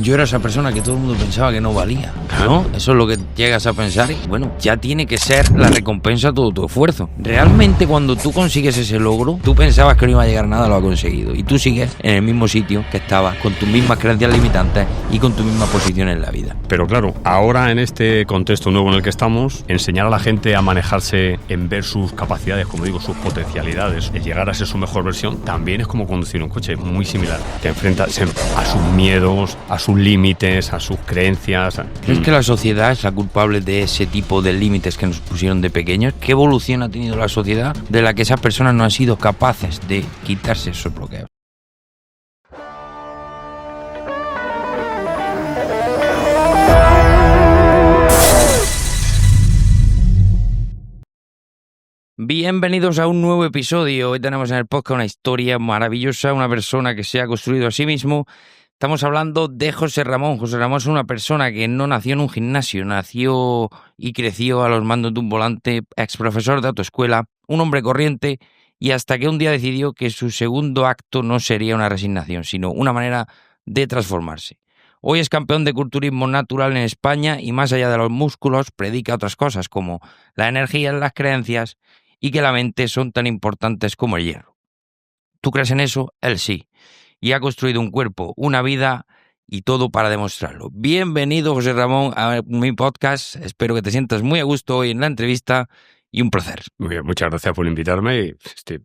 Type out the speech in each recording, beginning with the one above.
yo era esa persona que todo el mundo pensaba que no valía, ¿no? Eso es lo que llegas a pensar y, bueno, ya tiene que ser la recompensa a todo tu esfuerzo. Realmente cuando tú consigues ese logro, tú pensabas que no iba a llegar a nada, lo has conseguido. Y tú sigues en el mismo sitio que estabas, con tus mismas creencias limitantes y con tu misma posición en la vida. Pero claro, ahora en este contexto nuevo en el que estamos, enseñar a la gente a manejarse, en ver sus capacidades, como digo, sus potencialidades, en llegar a ser su mejor versión, también es como conducir un coche, es muy similar. Te enfrentas a sus miedos, a sus límites, a sus creencias. ¿Crees que la sociedad es la culpable de ese tipo de límites que nos pusieron de pequeños? ¿Qué evolución ha tenido la sociedad de la que esas personas no han sido capaces de quitarse esos bloqueos? Bienvenidos a un nuevo episodio. Hoy tenemos en el podcast una historia maravillosa, una persona que se ha construido a sí mismo. Estamos hablando de José Ramón. José Ramón es una persona que no nació en un gimnasio, nació y creció a los mandos de un volante, ex profesor de autoescuela, un hombre corriente, y hasta que un día decidió que su segundo acto no sería una resignación, sino una manera de transformarse. Hoy es campeón de culturismo natural en España y más allá de los músculos predica otras cosas como la energía, las creencias y que la mente son tan importantes como el hierro. ¿Tú crees en eso? Él sí. Y ha construido un cuerpo, una vida y todo para demostrarlo. Bienvenido, José Ramón, a mi podcast. Espero que te sientas muy a gusto hoy en la entrevista y un placer. Muy bien, muchas gracias por invitarme y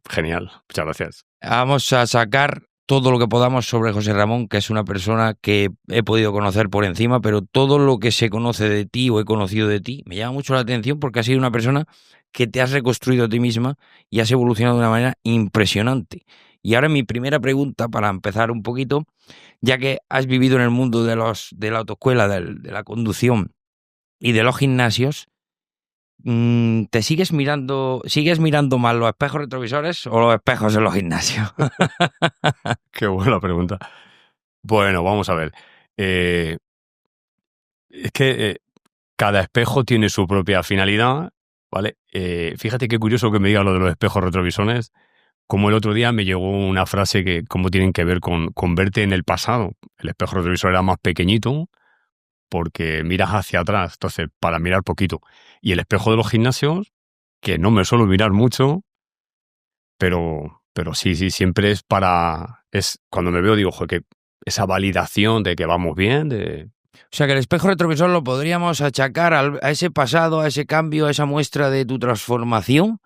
genial, muchas gracias. Vamos a sacar todo lo que podamos sobre José Ramón, que es una persona que he podido conocer por encima, pero todo lo que se conoce de ti o he conocido de ti me llama mucho la atención porque has sido una persona que te has reconstruido a ti misma y has evolucionado de una manera impresionante. Y ahora mi primera pregunta, para empezar un poquito, ya que has vivido en el mundo de la autoescuela, de la conducción y de los gimnasios, ¿te sigues mirando más los espejos retrovisores o los espejos en los gimnasios? Qué buena pregunta. Bueno, vamos a ver. Es que cada espejo tiene su propia finalidad, ¿vale? Fíjate qué curioso que me diga lo de los espejos retrovisores. Como el otro día me llegó una frase que cómo tienen que ver con verte en el pasado. El espejo retrovisor era más pequeñito porque miras hacia atrás, entonces para mirar poquito. Y el espejo de los gimnasios, que no me suelo mirar mucho, pero sí, siempre es cuando me veo digo, joder, que esa validación de que vamos bien, O sea que el espejo retrovisor lo podríamos achacar a ese pasado, a ese cambio, a esa muestra de tu transformación,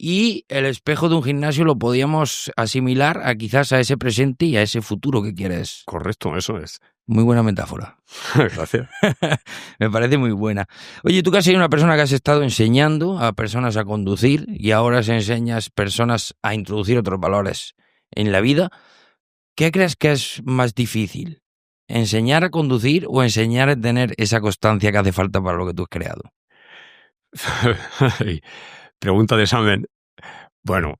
y el espejo de un gimnasio lo podíamos asimilar a quizás a ese presente y a ese futuro que quieres. Correcto, eso es. Muy buena metáfora. Gracias. Me parece muy buena. Oye, tú que has sido una persona que has estado enseñando a personas a conducir y ahora se enseñas personas a introducir otros valores en la vida, ¿qué crees que es más difícil? ¿Enseñar a conducir o enseñar a tener esa constancia que hace falta para lo que tú has creado? Pregunta de examen. Bueno,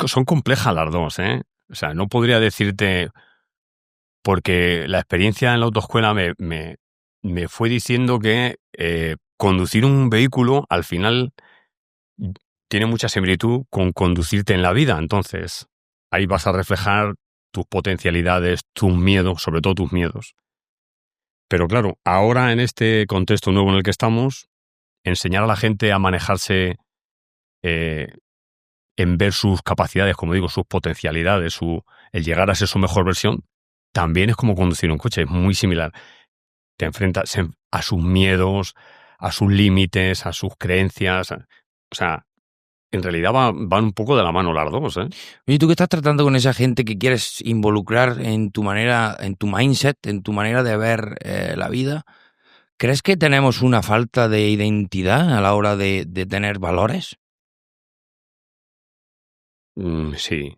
son complejas las dos, ¿eh? O sea, no podría decirte, porque la experiencia en la autoescuela me fue diciendo que conducir un vehículo al final tiene mucha similitud con conducirte en la vida. Entonces, ahí vas a reflejar tus potencialidades, tus miedos, sobre todo tus miedos. Pero claro, ahora en este contexto nuevo en el que estamos, enseñar a la gente a manejarse en ver sus capacidades, como digo, sus potencialidades, el llegar a ser su mejor versión, también es como conducir un coche, es muy similar. Te enfrentas a sus miedos, a sus límites, a sus creencias. O sea, en realidad van un poco de la mano las dos, ¿eh? Oye, tú que estás tratando con esa gente que quieres involucrar en tu manera, en tu mindset, en tu manera de ver la vida, ¿crees que tenemos una falta de identidad a la hora de tener valores? Sí.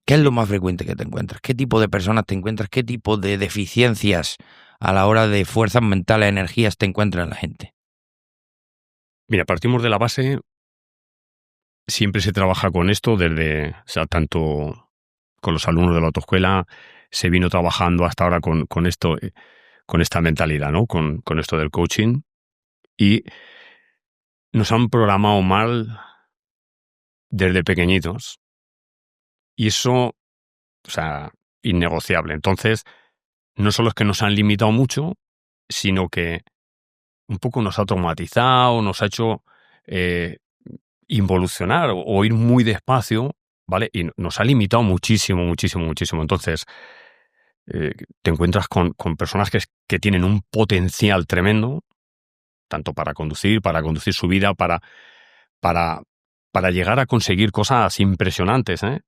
¿Qué es lo más frecuente que te encuentras? ¿Qué tipo de personas te encuentras? ¿Qué tipo de deficiencias a la hora de fuerzas mentales, energías te encuentras en la gente? Mira, partimos de la base, siempre se trabaja con esto o sea, tanto con los alumnos de la autoescuela, se vino trabajando hasta ahora con esto, con esta mentalidad, ¿no? Con esto del coaching. Y nos han programado mal desde pequeñitos. Y eso, o sea, innegociable. Entonces, no solo es que nos han limitado mucho, sino que un poco nos ha traumatizado, nos ha hecho involucionar o ir muy despacio, ¿vale? Y nos ha limitado muchísimo, muchísimo, muchísimo. Entonces, te encuentras con personas que tienen un potencial tremendo, tanto para conducir su vida, para, para llegar a conseguir cosas impresionantes, ¿eh?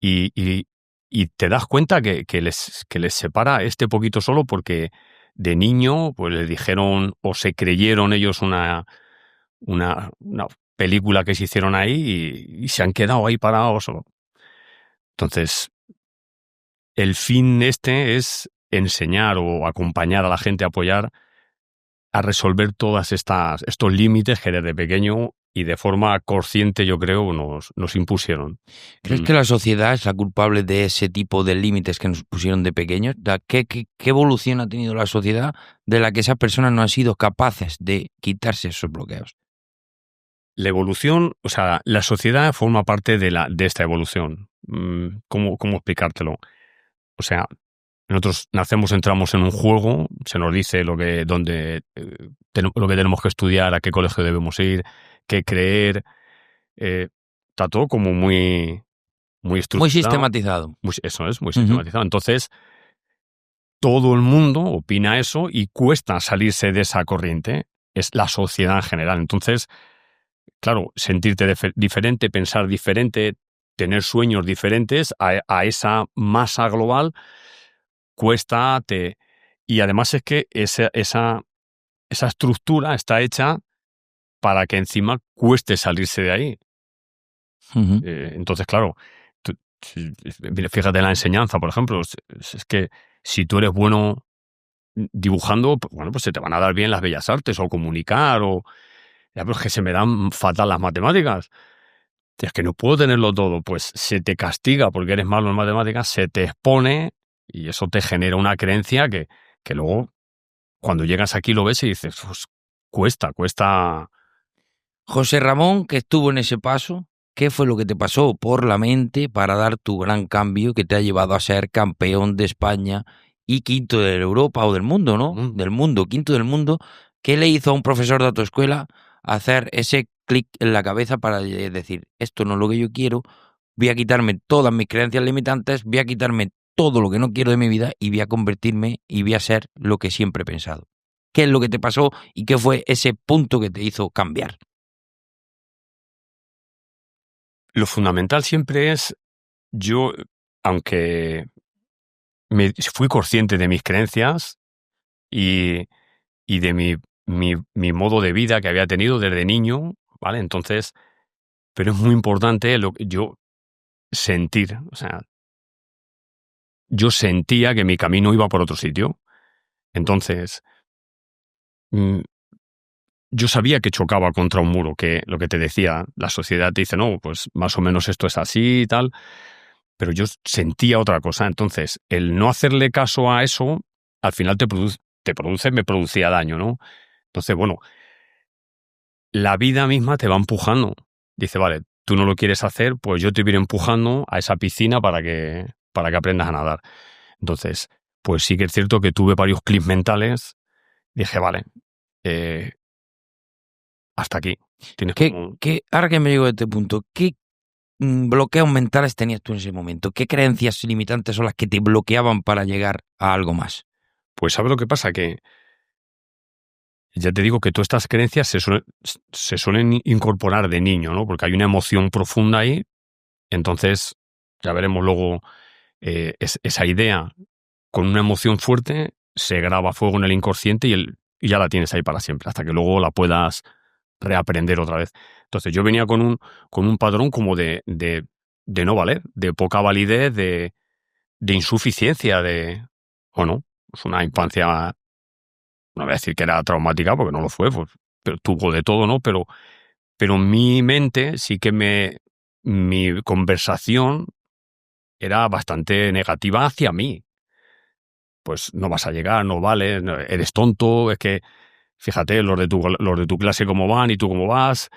Y te das cuenta que les separa este poquito solo porque de niño pues les dijeron o se creyeron ellos una película que se hicieron ahí y se han quedado ahí parados. Entonces, el fin es enseñar o acompañar a la gente, apoyar a resolver todas estos límites que desde pequeño y de forma consciente, yo creo, nos impusieron. ¿Crees que la sociedad es la culpable de ese tipo de límites que nos pusieron de pequeños? ¿Qué evolución ha tenido la sociedad de la que esas personas no han sido capaces de quitarse esos bloqueos? La evolución, o sea, la sociedad forma parte de esta evolución. ¿Cómo explicártelo? O sea, nosotros nacemos, entramos en un juego, se nos dice lo que tenemos que estudiar, a qué colegio debemos ir, qué creer. Está todo como muy estructurado. Muy sistematizado. Eso es, muy sistematizado. Entonces, todo el mundo opina eso y cuesta salirse de esa corriente. Es la sociedad en general. Entonces, claro, sentirte diferente, pensar diferente, tener sueños diferentes a esa masa global cuesta. Y además es que esa estructura está hecha para que encima cueste salirse de ahí. Entonces, claro, fíjate en la enseñanza, por ejemplo, es que si tú eres bueno dibujando, pues, bueno, pues se te van a dar bien las bellas artes o comunicar ya, pero es que se me dan fatal las matemáticas. Es que no puedo tenerlo todo. Pues se te castiga porque eres malo en matemáticas, se te expone y eso te genera una creencia que luego cuando llegas aquí lo ves y dices, pues cuesta. José Ramón, que estuvo en ese paso, ¿qué fue lo que te pasó por la mente para dar tu gran cambio que te ha llevado a ser campeón de España y quinto de Europa o del mundo, ¿no? Del mundo, quinto del mundo. ¿Qué le hizo a un profesor de autoescuela hacer ese clic en la cabeza para decir, esto no es lo que yo quiero, voy a quitarme todas mis creencias limitantes, voy a quitarme todo lo que no quiero de mi vida y voy a convertirme y voy a ser lo que siempre he pensado? ¿Qué es lo que te pasó y qué fue ese punto que te hizo cambiar? Lo fundamental siempre es, yo, aunque fui consciente de mis creencias y de mi modo de vida que había tenido desde niño, ¿vale? Entonces, pero es muy importante lo que yo sentir, o sea, yo sentía que mi camino iba por otro sitio. Entonces, yo sabía que chocaba contra un muro, que lo que te decía, la sociedad te dice, no, pues más o menos esto es así y tal, pero yo sentía otra cosa. Entonces, el no hacerle caso a eso, al final me producía daño, ¿no? Entonces, bueno, la vida misma te va empujando. Dice, vale, tú no lo quieres hacer, pues yo te voy a ir empujando a esa piscina para que aprendas a nadar. Entonces, pues sí que es cierto que tuve varios clips mentales. Dije, vale, hasta aquí. Ahora que me llego a este punto, ¿qué bloqueos mentales tenías tú en ese momento? ¿Qué creencias limitantes son las que te bloqueaban para llegar a algo más? Pues ¿sabes lo que pasa? Que ya te digo que todas estas creencias se suelen incorporar de niño, ¿no? Porque hay una emoción profunda ahí. Entonces, ya veremos luego esa idea con una emoción fuerte se graba a fuego en el inconsciente y ya la tienes ahí para siempre, hasta que luego la puedas reaprender otra vez. Entonces yo venía con un padrón como de no valer, de poca validez, de insuficiencia, bueno, es una infancia, no voy a decir que era traumática porque no lo fue, pues, pero tuvo de todo, ¿no? Pero mi mente sí que mi conversación era bastante negativa hacia mí. Pues no vas a llegar, no vales, eres tonto, es que fíjate los de tu clase cómo van y tú cómo vas.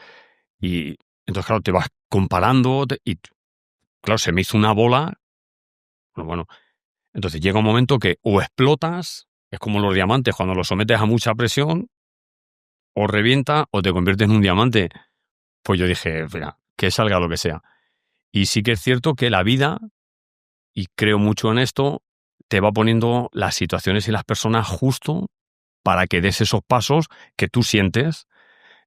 Y entonces, claro, te vas comparando y, claro, se me hizo una bola. Bueno, Entonces llega un momento que o explotas, es como los diamantes, cuando los sometes a mucha presión, o revienta o te conviertes en un diamante. Pues yo dije, mira, que salga lo que sea. Y sí que es cierto que la vida, y creo mucho en esto, te va poniendo las situaciones y las personas justo para que des esos pasos que tú sientes.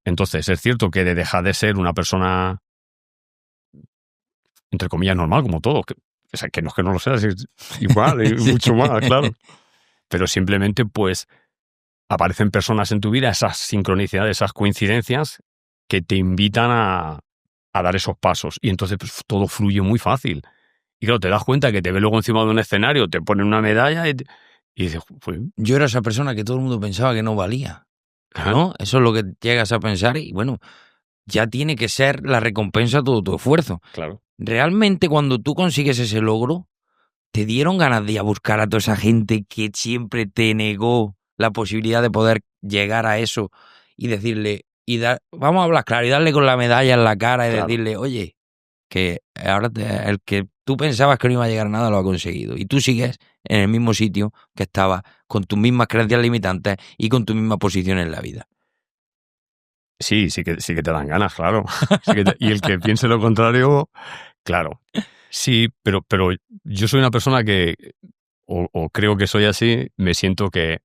Entonces, es cierto que de dejar de ser una persona, entre comillas, normal, como todo, o sea, que no lo seas, es igual, y mucho más, claro. Pero simplemente, pues, aparecen personas en tu vida, esas sincronicidades, esas coincidencias, que te invitan a dar esos pasos. Y entonces, pues, todo fluye muy fácil. Y claro, te das cuenta que te ves luego encima de un escenario, te ponen una medalla y dices, pues, Yo era esa persona que todo el mundo pensaba que no valía, ¿no? Eso es lo que llegas a pensar y bueno, ya tiene que ser la recompensa a todo tu esfuerzo. claro. Realmente cuando tú consigues ese logro, ¿te dieron ganas de ir a buscar a toda esa gente que siempre te negó la posibilidad de poder llegar a eso y decirle, vamos a hablar claro, y darle con la medalla en la cara y Claro. decirle, oye, que ahora el que tú pensabas que no iba a llegar a nada lo ha conseguido y tú sigues en el mismo sitio que estabas con tus mismas creencias limitantes y con tu misma posición en la vida? Sí que te dan ganas, claro. Y el que piense lo contrario, claro. Sí, pero yo soy una persona que, o creo que soy así, me siento que,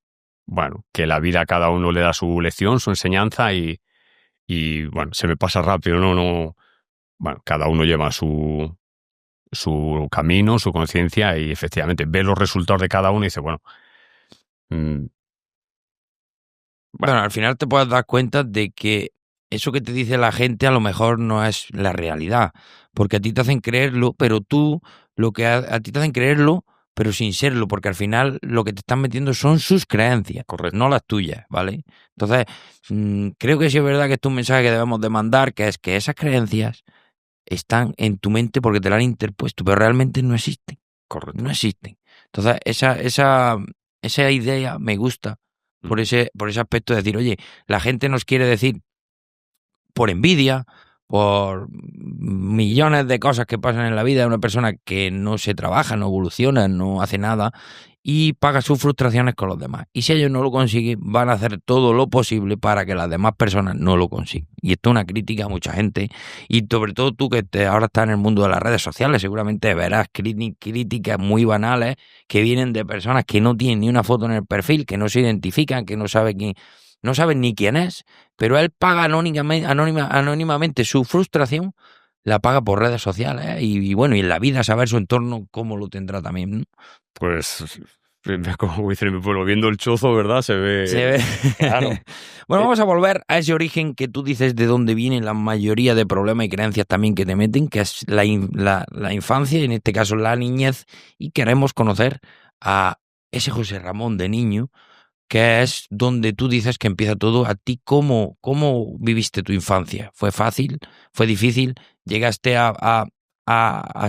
bueno, que la vida a cada uno le da su lección, su enseñanza y bueno, se me pasa rápido, no, bueno, cada uno lleva su camino, su conciencia y efectivamente ve los resultados de cada uno y dice, bueno, mm, Bueno, al final te puedes dar cuenta de que eso que te dice la gente a lo mejor no es la realidad, porque a ti te hacen creerlo, pero tú, lo que a ti te hacen creerlo, pero sin serlo, porque al final lo que te están metiendo son sus creencias, correcto. no las tuyas, ¿vale? Entonces, creo que sí es verdad que esto es un mensaje que debemos de mandar, que es que esas creencias están en tu mente porque te la han interpuesto, pero realmente no existen, Correcto. no existen. Entonces, esa idea me gusta por ese aspecto de decir, oye, la gente nos quiere decir por envidia, por millones de cosas que pasan en la vida de una persona que no se trabaja, no evoluciona, no hace nada y paga sus frustraciones con los demás. Y si ellos no lo consiguen, van a hacer todo lo posible para que las demás personas no lo consigan. Y esto es una crítica a mucha gente y sobre todo tú que ahora estás en el mundo de las redes sociales, seguramente verás críticas muy banales que vienen de personas que no tienen ni una foto en el perfil, que no se identifican, que no saben ni quién es, pero él paga anónimamente su frustración, la paga por redes sociales y bueno, y en la vida saber su entorno cómo lo tendrá también, ¿no? Pues, como dice mi pueblo, viendo el chozo, ¿verdad? Se ve. Se ve. Claro. Bueno, vamos a volver a ese origen que tú dices de dónde vienen la mayoría de problemas y creencias también que te meten, que es la infancia, y en este caso la niñez, y queremos conocer a ese José Ramón de niño, que es donde tú dices que empieza todo. ¿A ti cómo viviste tu infancia? ¿Fue fácil? ¿Fue difícil? ¿Llegaste a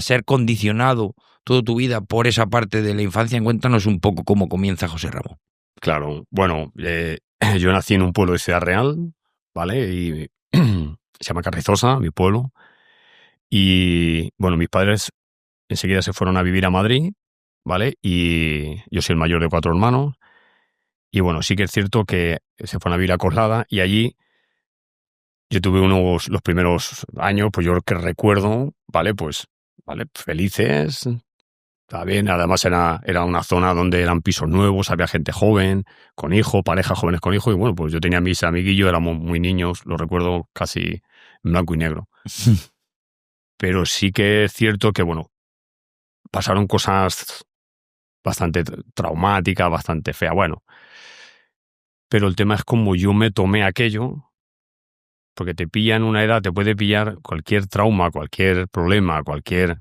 ser condicionado toda tu vida por esa parte de la infancia? Cuéntanos un poco cómo comienza José Ramón. Claro, bueno, yo nací en un pueblo de Ciudad Real, ¿vale? Y se llama Carrizosa, mi pueblo. Y bueno, mis padres enseguida se fueron a vivir a Madrid, ¿vale? Y yo soy el mayor de 4 hermanos. Y bueno, sí que es cierto que se fueron a vivir a Coslada y allí yo tuve los primeros años, pues yo que recuerdo, ¿vale? Pues, ¿vale? Felices, está bien, además era una zona donde eran pisos nuevos, había gente joven, con hijo, parejas jóvenes con hijo, y bueno, pues yo tenía mis amiguillos, éramos muy niños, lo recuerdo casi en blanco y negro. Pero sí que es cierto que, bueno, pasaron cosas bastante traumáticas, bastante feas, bueno. Pero el tema es como yo me tomé aquello, porque te pilla en una edad, te puede pillar cualquier trauma, cualquier problema, que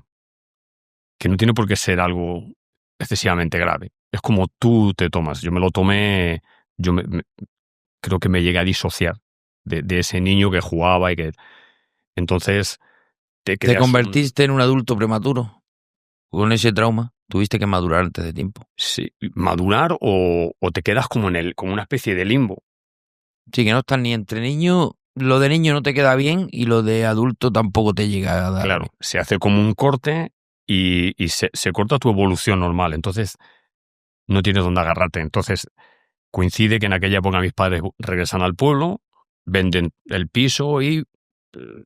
no tiene por qué ser algo excesivamente grave. Es como tú te tomas. Yo me lo tomé, creo que me llegué a disociar de ese niño que jugaba y que... Entonces te ¿Te creas convertiste en un adulto prematuro con ese trauma? ¿Tuviste que madurar antes de tiempo? sí, madurar o te quedas como como una especie de limbo. Sí, que no estás ni entre niños, lo de niño no te queda bien y lo de adulto tampoco te llega a dar Claro, bien. se hace como un corte y se corta tu evolución normal. Entonces, no tienes dónde agarrarte. Entonces, coincide que en aquella época mis padres regresan al pueblo, venden el piso y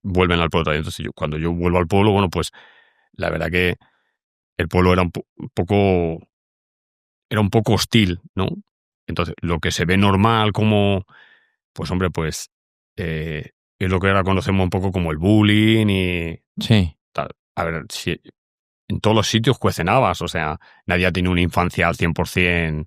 vuelven al pueblo. Entonces, cuando yo vuelvo al pueblo, bueno, pues la verdad que el pueblo era un poco hostil, ¿no? Entonces, lo que se ve normal como, pues hombre, pues es lo que ahora conocemos un poco como el bullying y Sí. tal. A ver, si en todos los sitios cuecen habas, o sea, nadie ha tenido una infancia al 100%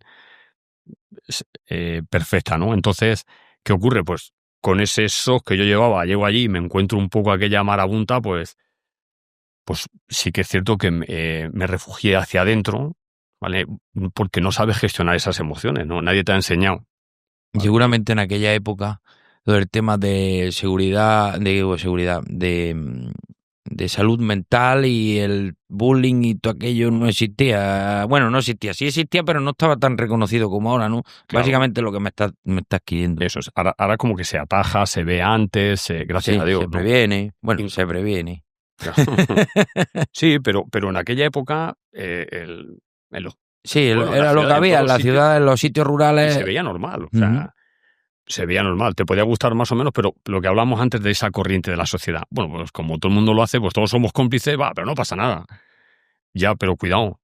perfecta, ¿no? Entonces, ¿qué ocurre? Pues con ese shock que yo llevaba, llego allí y me encuentro un poco aquella marabunta, pues sí que es cierto que me refugié hacia adentro, ¿vale? Porque no sabes gestionar esas emociones, ¿no? Nadie te ha enseñado. ¿Vale? Seguramente en aquella época, todo el tema de seguridad, de salud mental y el bullying y todo aquello no existía. Bueno, no existía, sí existía, pero no estaba tan reconocido como ahora, ¿no? Claro. Básicamente lo que me está adquiriendo. Eso es. Ahora como que se ataja, se ve antes, gracias Sí, a Dios, se ¿no? previene. Bueno, se previene. Sí, pero en aquella época, en los Sí, pueblos, en la era lo ciudad, que en había todos en los la sitios, ciudad, en los sitios y rurales. se veía normal, o sea, se veía normal. Te podía gustar más o menos, pero lo que hablamos antes de esa corriente de la sociedad. Bueno, pues como todo el mundo lo hace, pues todos somos cómplices, va, pero no pasa nada. Ya, pero cuidado,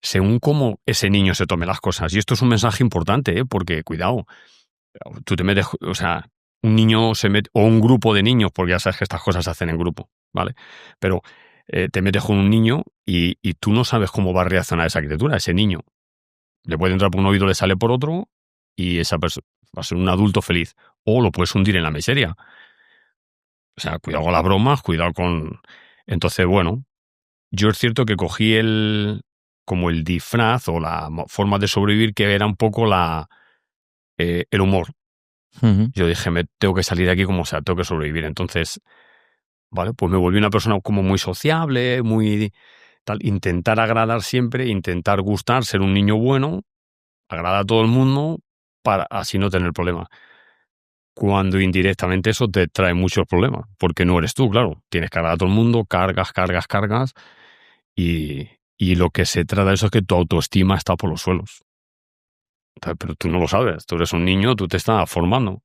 según cómo ese niño se tome las cosas. Y esto es un mensaje importante, porque cuidado, tú te metes, o sea, un niño se mete, o un grupo de niños, porque ya sabes que estas cosas se hacen en grupo, ¿vale? Pero te metes con un niño y tú no sabes cómo va a reaccionar esa criatura, ese niño. Le puede entrar por un oído, le sale por otro, y esa persona va a ser un adulto feliz. O lo puedes hundir en la miseria. O sea, cuidado con las bromas, cuidado con... Entonces, bueno, yo es cierto que cogí como el disfraz o la forma de sobrevivir que era un poco el humor. Yo dije, me tengo que salir de aquí como sea, tengo que sobrevivir. Entonces, vale, pues me volví una persona como muy sociable, muy tal, intentar agradar siempre, intentar gustar, ser un niño bueno, agradar a todo el mundo para así no tener problemas. Cuando indirectamente eso te trae muchos problemas, porque no eres tú, claro. Tienes que agradar a todo el mundo, cargas, y lo que se trata de eso es que tu autoestima está por los suelos. Pero tú no lo sabes, tú eres un niño, tú te estás formando.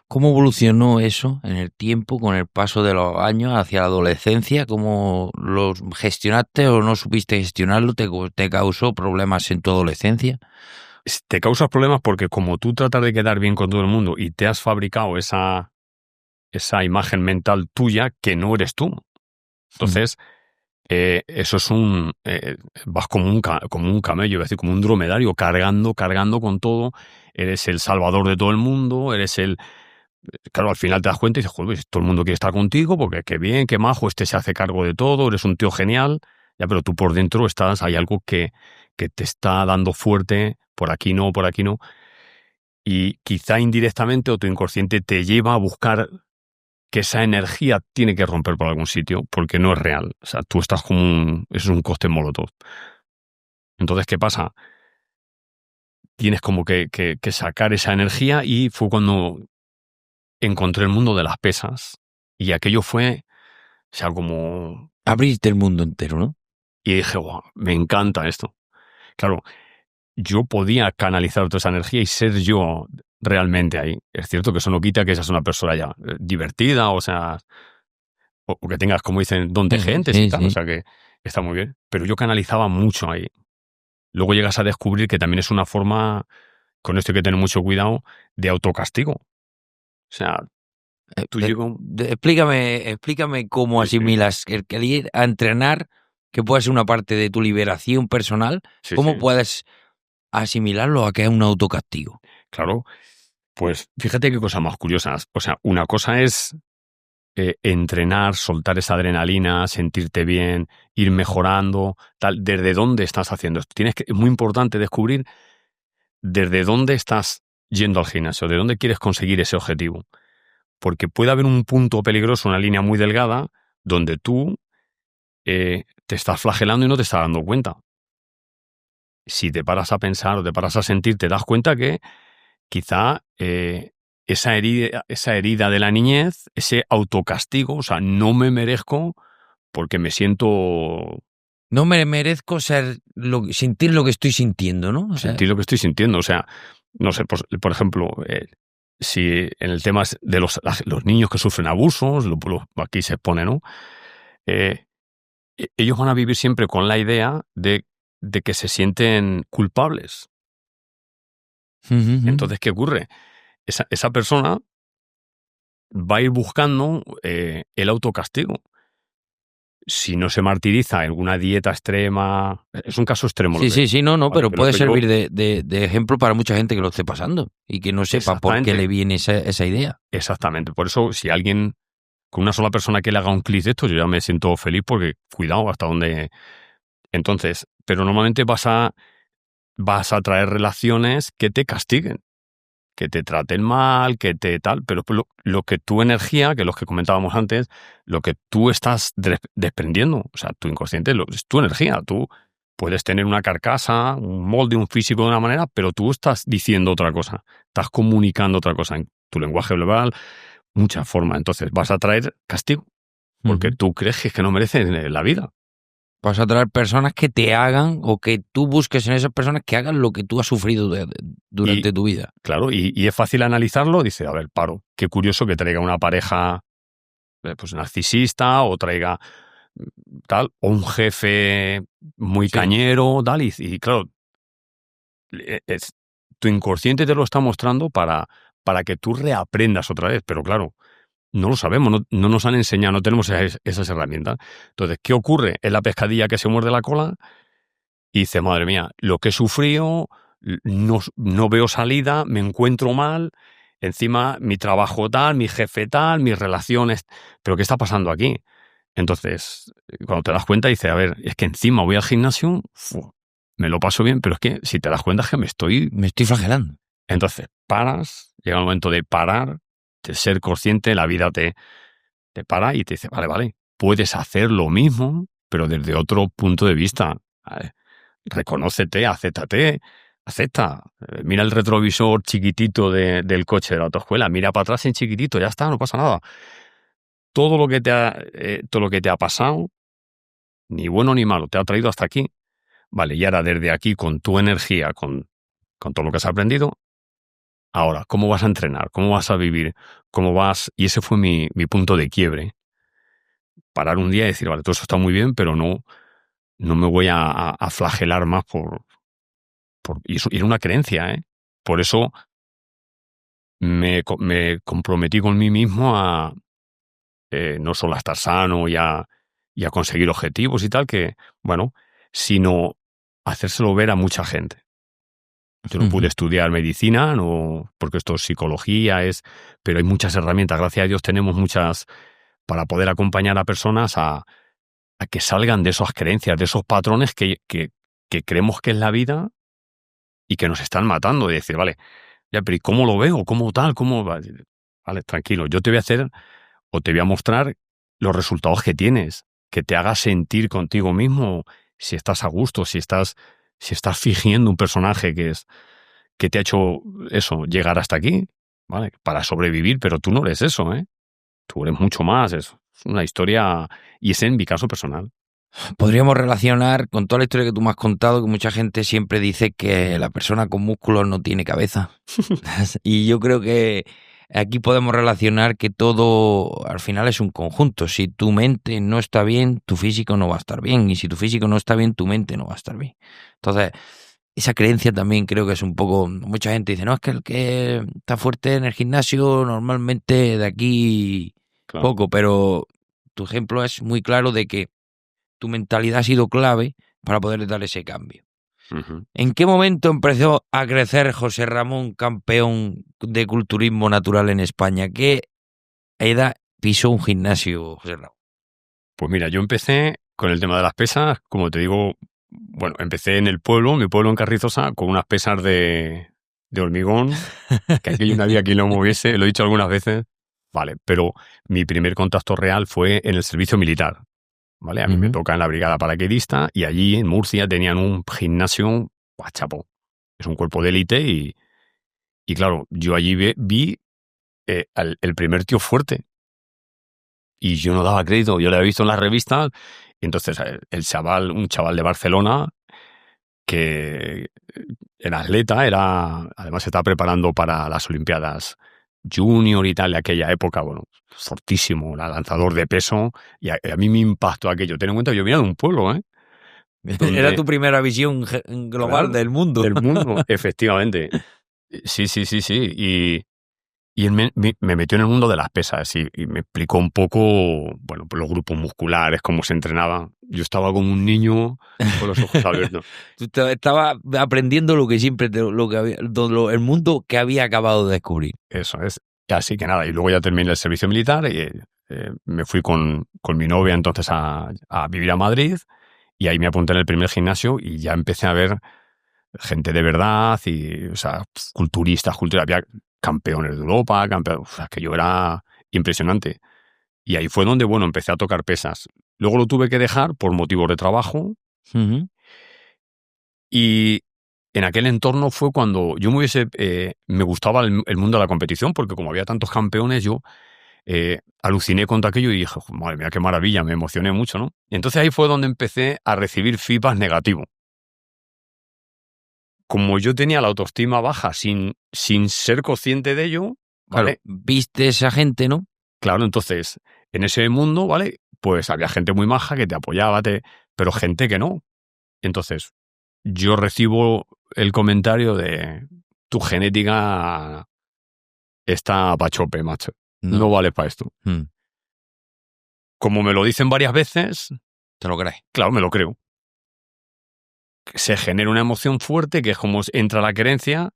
¿Cómo evolucionó eso en el tiempo, con el paso de los años hacia la adolescencia? ¿Cómo lo gestionaste o no supiste gestionarlo? ¿Te causó problemas en tu adolescencia? Te causas problemas porque como tú tratas de quedar bien con todo el mundo y te has fabricado esa imagen mental tuya que no eres tú. Entonces, eso es vas como un camello, es decir, como un dromedario, cargando con todo. Eres el salvador de todo el mundo, claro, al final te das cuenta y dices, joder, todo el mundo quiere estar contigo porque qué bien, qué majo, este se hace cargo de todo, eres un tío genial, ya, pero tú por dentro hay algo que te está dando fuerte, por aquí no, y quizá indirectamente o tu inconsciente te lleva a buscar que esa energía tiene que romper por algún sitio, porque no es real. O sea, tú estás como es un cóctel molotov. Entonces, ¿qué pasa? Tienes como que sacar esa energía y fue cuando encontré el mundo de las pesas y aquello fue, o sea, como... Abriste el mundo entero, ¿no? Y dije, wow, me encanta esto. Claro, yo podía canalizar toda esa energía y ser yo realmente ahí. Es cierto que eso no quita que seas una persona ya divertida, o sea, o que tengas, como dicen, don de gentes y Sí, tal, o sí. sea que está muy bien. Pero yo canalizaba mucho ahí. Luego llegas a descubrir que también es una forma, con esto hay que tener mucho cuidado, de autocastigo. O sea, tú llegas... Explícame cómo Sí, sí, asimilas el ir a entrenar, que puede ser una parte de tu liberación personal, sí, ¿cómo sí. puedes asimilarlo a que es un autocastigo? Claro, pues fíjate qué cosas más curiosas. O sea, una cosa es entrenar, soltar esa adrenalina, sentirte bien, ir mejorando, tal. ¿Desde dónde estás haciendo esto? Es muy importante descubrir desde dónde estás yendo al gimnasio, de dónde quieres conseguir ese objetivo. Porque puede haber un punto peligroso, una línea muy delgada, donde tú te estás flagelando y no te estás dando cuenta. Si te paras a pensar o te paras a sentir, te das cuenta que quizá esa herida de la niñez, ese autocastigo, o sea, no me merezco porque me siento No me merezco sentir lo que estoy sintiendo, ¿no? O sea, sentir lo que estoy sintiendo. O sea, no sé, por ejemplo, si en el tema de los niños que sufren abusos, aquí se pone, ¿no? Ellos van a vivir siempre con la idea de que se sienten culpables. Entonces, ¿qué ocurre? Esa persona va a ir buscando el autocastigo. Si no se martiriza en alguna dieta extrema, es un caso extremo. Sí, no, vale, pero puede servir yo, de ejemplo para mucha gente que lo esté pasando y que no sepa por qué le viene esa idea. Exactamente. Por eso, si alguien, con una sola persona que le haga un clic de esto, yo ya me siento feliz porque cuidado hasta dónde. Entonces, pero normalmente vas a traer relaciones que te castiguen, que te traten mal, que te tal, pero lo que tu energía, que es lo que comentábamos antes, lo que tú estás desprendiendo, o sea, tu inconsciente es tu energía. Tú puedes tener una carcasa, un molde, un físico de una manera, pero tú estás diciendo otra cosa, estás comunicando otra cosa en tu lenguaje verbal, muchas formas. Entonces vas a traer castigo, porque tú crees que no mereces la vida. Vas a traer personas que te hagan o que tú busques en esas personas que hagan lo que tú has sufrido durante tu vida. Claro, y es fácil analizarlo. Dice, a ver, paro, qué curioso que traiga una pareja pues narcisista o traiga tal, o un jefe muy cañero, tal, y claro, tu inconsciente te lo está mostrando para que tú reaprendas otra vez, pero claro, no lo sabemos, no nos han enseñado, no tenemos esas herramientas. Entonces, ¿qué ocurre? Es la pescadilla que se muerde la cola y dice, madre mía, lo que he sufrido, no veo salida, me encuentro mal, encima mi trabajo tal, mi jefe tal, mis relaciones, pero ¿qué está pasando aquí? Entonces, cuando te das cuenta, dices, a ver, es que encima voy al gimnasio, me lo paso bien, pero es que si te das cuenta es que me estoy flagelando. Entonces, paras, llega el momento de parar, de ser consciente, la vida te para y te dice, vale, puedes hacer lo mismo, pero desde otro punto de vista. Vale, reconócete, acéptate, acepta. Mira el retrovisor chiquitito del coche de la autoescuela, mira para atrás en chiquitito, ya está, no pasa nada. Todo lo que te ha pasado, ni bueno ni malo, te ha traído hasta aquí. Vale, y ahora desde aquí, con tu energía, con todo lo que has aprendido, ahora, ¿cómo vas a entrenar? ¿Cómo vas a vivir? ¿Cómo vas? Y ese fue mi punto de quiebre. Parar un día y decir, vale, todo eso está muy bien, pero no me voy a flagelar más y eso era una creencia, ¿eh? Por eso me comprometí con mí mismo a no solo a estar sano y a conseguir objetivos y tal, sino hacérselo ver a mucha gente. Yo no pude estudiar medicina, porque esto es psicología, pero hay muchas herramientas. Gracias a Dios tenemos muchas para poder acompañar a personas a que salgan de esas creencias, de esos patrones que creemos que es la vida y que nos están matando. Y decir, vale, ya, pero ¿y cómo lo veo? ¿Cómo tal? ¿Cómo? Vale, tranquilo, yo te voy a hacer o te voy a mostrar los resultados que tienes, que te haga sentir contigo mismo si estás a gusto, si estás fingiendo un personaje que te ha hecho eso, llegar hasta aquí, ¿vale? Para sobrevivir, pero tú no eres eso, ¿eh? Tú eres mucho más, es una historia, y es en mi caso personal. Podríamos relacionar con toda la historia que tú me has contado que mucha gente siempre dice que la persona con músculos no tiene cabeza. Y yo creo que aquí podemos relacionar que todo al final es un conjunto. Si tu mente no está bien, tu físico no va a estar bien. Y si tu físico no está bien, tu mente no va a estar bien. Entonces, esa creencia también creo que es un poco. Mucha gente dice, no, es que el que está fuerte en el gimnasio normalmente de aquí Claro. poco. Pero tu ejemplo es muy claro de que tu mentalidad ha sido clave para poder dar ese cambio. Uh-huh. ¿En qué momento empezó a crecer José Ramón, campeón de culturismo natural en España? ¿Qué edad pisó un gimnasio, José Ramón? Pues mira, yo empecé con el tema de las pesas, como te digo, empecé en el pueblo, mi pueblo en Carrizosa, con unas pesas de hormigón, que aquello nadie aquí lo moviese, lo he dicho algunas veces, vale, pero mi primer contacto real fue en el servicio militar, ¿vale? A mí me toca en la brigada paracaidista y allí en Murcia tenían un gimnasio, chapo, es un cuerpo de élite y claro, yo allí vi el primer tío fuerte. Y yo no daba crédito, yo lo había visto en las revistas, y entonces un chaval de Barcelona, que era atleta, además se estaba preparando para las Olimpiadas Junior y tal de aquella época, bueno, fortísimo, era lanzador de peso, y a mí me impactó aquello. Ten en cuenta que yo venía de un pueblo, Era tu primera visión global, claro, del mundo. Del mundo, efectivamente. Sí. Y él me metió en el mundo de las pesas y me explicó un poco, bueno, pues los grupos musculares, cómo se entrenaba. Yo estaba como un niño con los ojos abiertos. Tú estabas aprendiendo lo que siempre, el mundo que había acabado de descubrir. Eso es. Así que nada, y luego ya terminé el servicio militar y me fui con mi novia entonces a vivir a Madrid, y ahí me apunté en el primer gimnasio y ya empecé a ver gente de verdad, y, o sea, culturistas, había campeones de Europa, o sea, que yo era impresionante. Y ahí fue donde, bueno, empecé a tocar pesas. Luego lo tuve que dejar por motivos de trabajo. Uh-huh. Y en aquel entorno fue cuando yo me gustaba el mundo de la competición, porque como había tantos campeones, yo aluciné contra aquello y dije, madre mía, qué maravilla, me emocioné mucho, ¿no? Y entonces ahí fue donde empecé a recibir feedback negativo. Como yo tenía la autoestima baja sin ser consciente de ello, ¿vale? Claro, viste esa gente, ¿no? Claro, entonces, en ese mundo, ¿vale? Pues había gente muy maja que te apoyaba, pero gente que no. Entonces, yo recibo el comentario de tu genética está pa' chope, macho. No vale para esto. Como me lo dicen varias veces... ¿Te lo crees? Claro, me lo creo. Se genera una emoción fuerte que es como entra la creencia,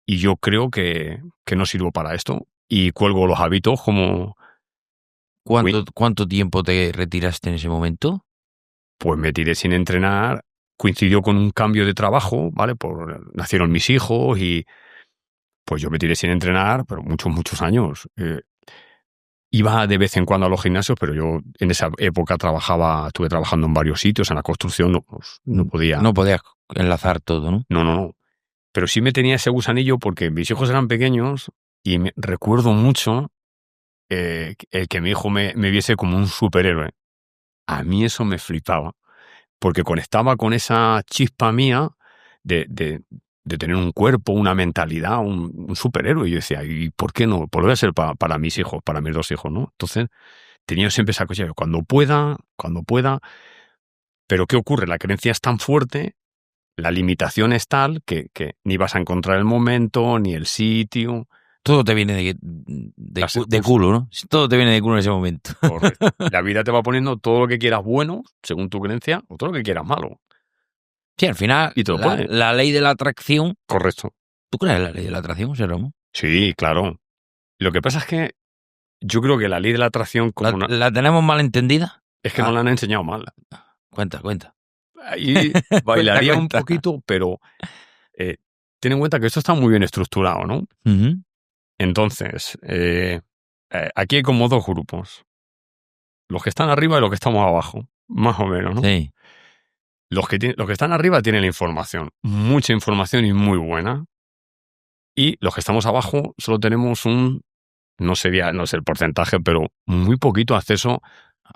y yo creo que no sirvo para esto. Y cuelgo los hábitos como... ¿Cuánto tiempo te retiraste en ese momento? Pues me tiré sin entrenar. Coincidió con un cambio de trabajo, ¿vale? Nacieron mis hijos y pues yo me tiré sin entrenar, pero muchos años. Iba de vez en cuando a los gimnasios, pero yo en esa época estuve trabajando en varios sitios, en la construcción, no podía. No podías enlazar todo, ¿no? No. Pero sí me tenía ese gusanillo porque mis hijos eran pequeños y recuerdo mucho el que mi hijo me viese como un superhéroe. A mí eso me flipaba, porque conectaba con esa chispa mía de tener un cuerpo, una mentalidad, un superhéroe. Y yo decía, ¿y por qué no? Pues lo voy a ser para mis hijos, para mis dos hijos, ¿no? Entonces, tenía siempre esa cosa de cuando pueda. Pero ¿qué ocurre? La creencia es tan fuerte, la limitación es tal que ni vas a encontrar el momento, ni el sitio. Todo te viene de culo, ¿no? Todo te viene de culo en ese momento. Correcto. La vida te va poniendo todo lo que quieras bueno, según tu creencia, o todo lo que quieras malo. Sí, al final, la ley de la atracción... Correcto. ¿Tú crees en la ley de la atracción, José Ramón? Sí, claro. Lo que pasa es que yo creo que la ley de la atracción... ¿La tenemos mal entendida? Es que no la han enseñado mal. Cuenta. Ahí bailaría un poquito, pero ten en cuenta que esto está muy bien estructurado, ¿no? Uh-huh. Entonces, aquí hay como dos grupos. Los que están arriba y los que estamos abajo, más o menos, ¿no? Sí. Los que están arriba tienen la información, mucha información y muy buena. Y los que estamos abajo solo tenemos no sé el porcentaje, pero muy poquito acceso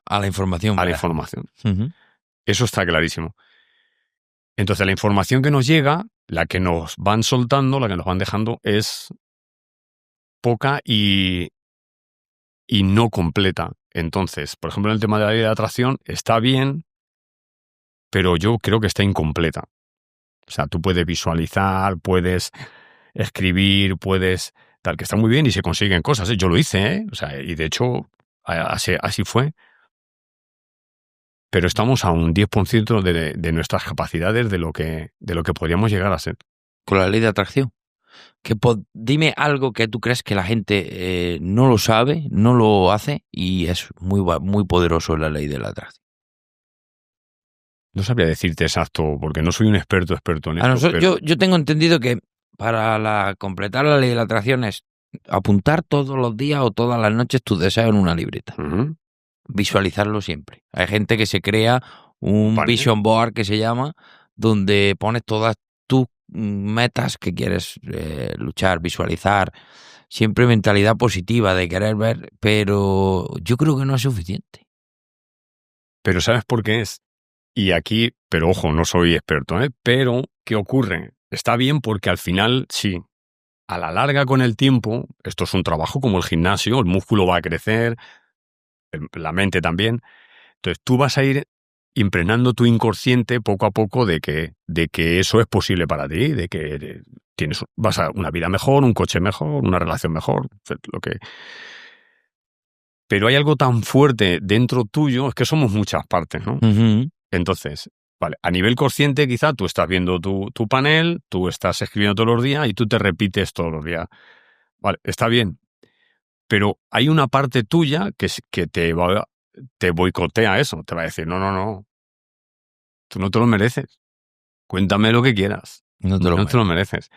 a la información. Uh-huh. Eso está clarísimo. Entonces, la información que nos llega, la que nos van soltando, la que nos van dejando, es poca y no completa. Entonces, por ejemplo, en el tema de la ley de atracción, está bien, pero yo creo que está incompleta. O sea, tú puedes visualizar, puedes escribir, tal, que está muy bien y se consiguen cosas, ¿eh? Yo lo hice, ¿eh? O sea, y de hecho, así fue. Pero estamos a un 10% de nuestras capacidades de lo que podríamos llegar a ser. Con la ley de atracción. Dime algo que tú crees que la gente no lo sabe, no lo hace y es muy poderoso la ley de la atracción. No sabría decirte exacto, porque no soy un experto en esto. Yo tengo entendido que para completar la ley de la atracción es apuntar todos los días o todas las noches tus deseos en una libreta. Uh-huh. Visualizarlo siempre. Hay gente que se crea un vision board que se llama, donde pones todas tus metas que quieres luchar, visualizar. siempre mentalidad positiva de querer ver, pero yo creo que no es suficiente. Pero ¿sabes por qué es? Y aquí, pero ojo, no soy experto, ¿eh? Pero, ¿qué ocurre? Está bien porque al final, sí, a la larga con el tiempo, esto es un trabajo como el gimnasio, el músculo va a crecer, la mente también. Entonces tú vas a ir impregnando tu inconsciente poco a poco de que eso es posible para ti, de que vas a una vida mejor, un coche mejor, una relación mejor, lo que... Pero hay algo tan fuerte dentro tuyo, es que somos muchas partes, ¿no? Uh-huh. Entonces, vale, a nivel consciente quizá tú estás viendo tu panel, tú estás escribiendo todos los días y tú te repites todos los días. Vale, está bien. Pero hay una parte tuya que te boicotea eso, te va a decir, no, tú no te lo mereces. Cuéntame lo que quieras. No te lo mereces.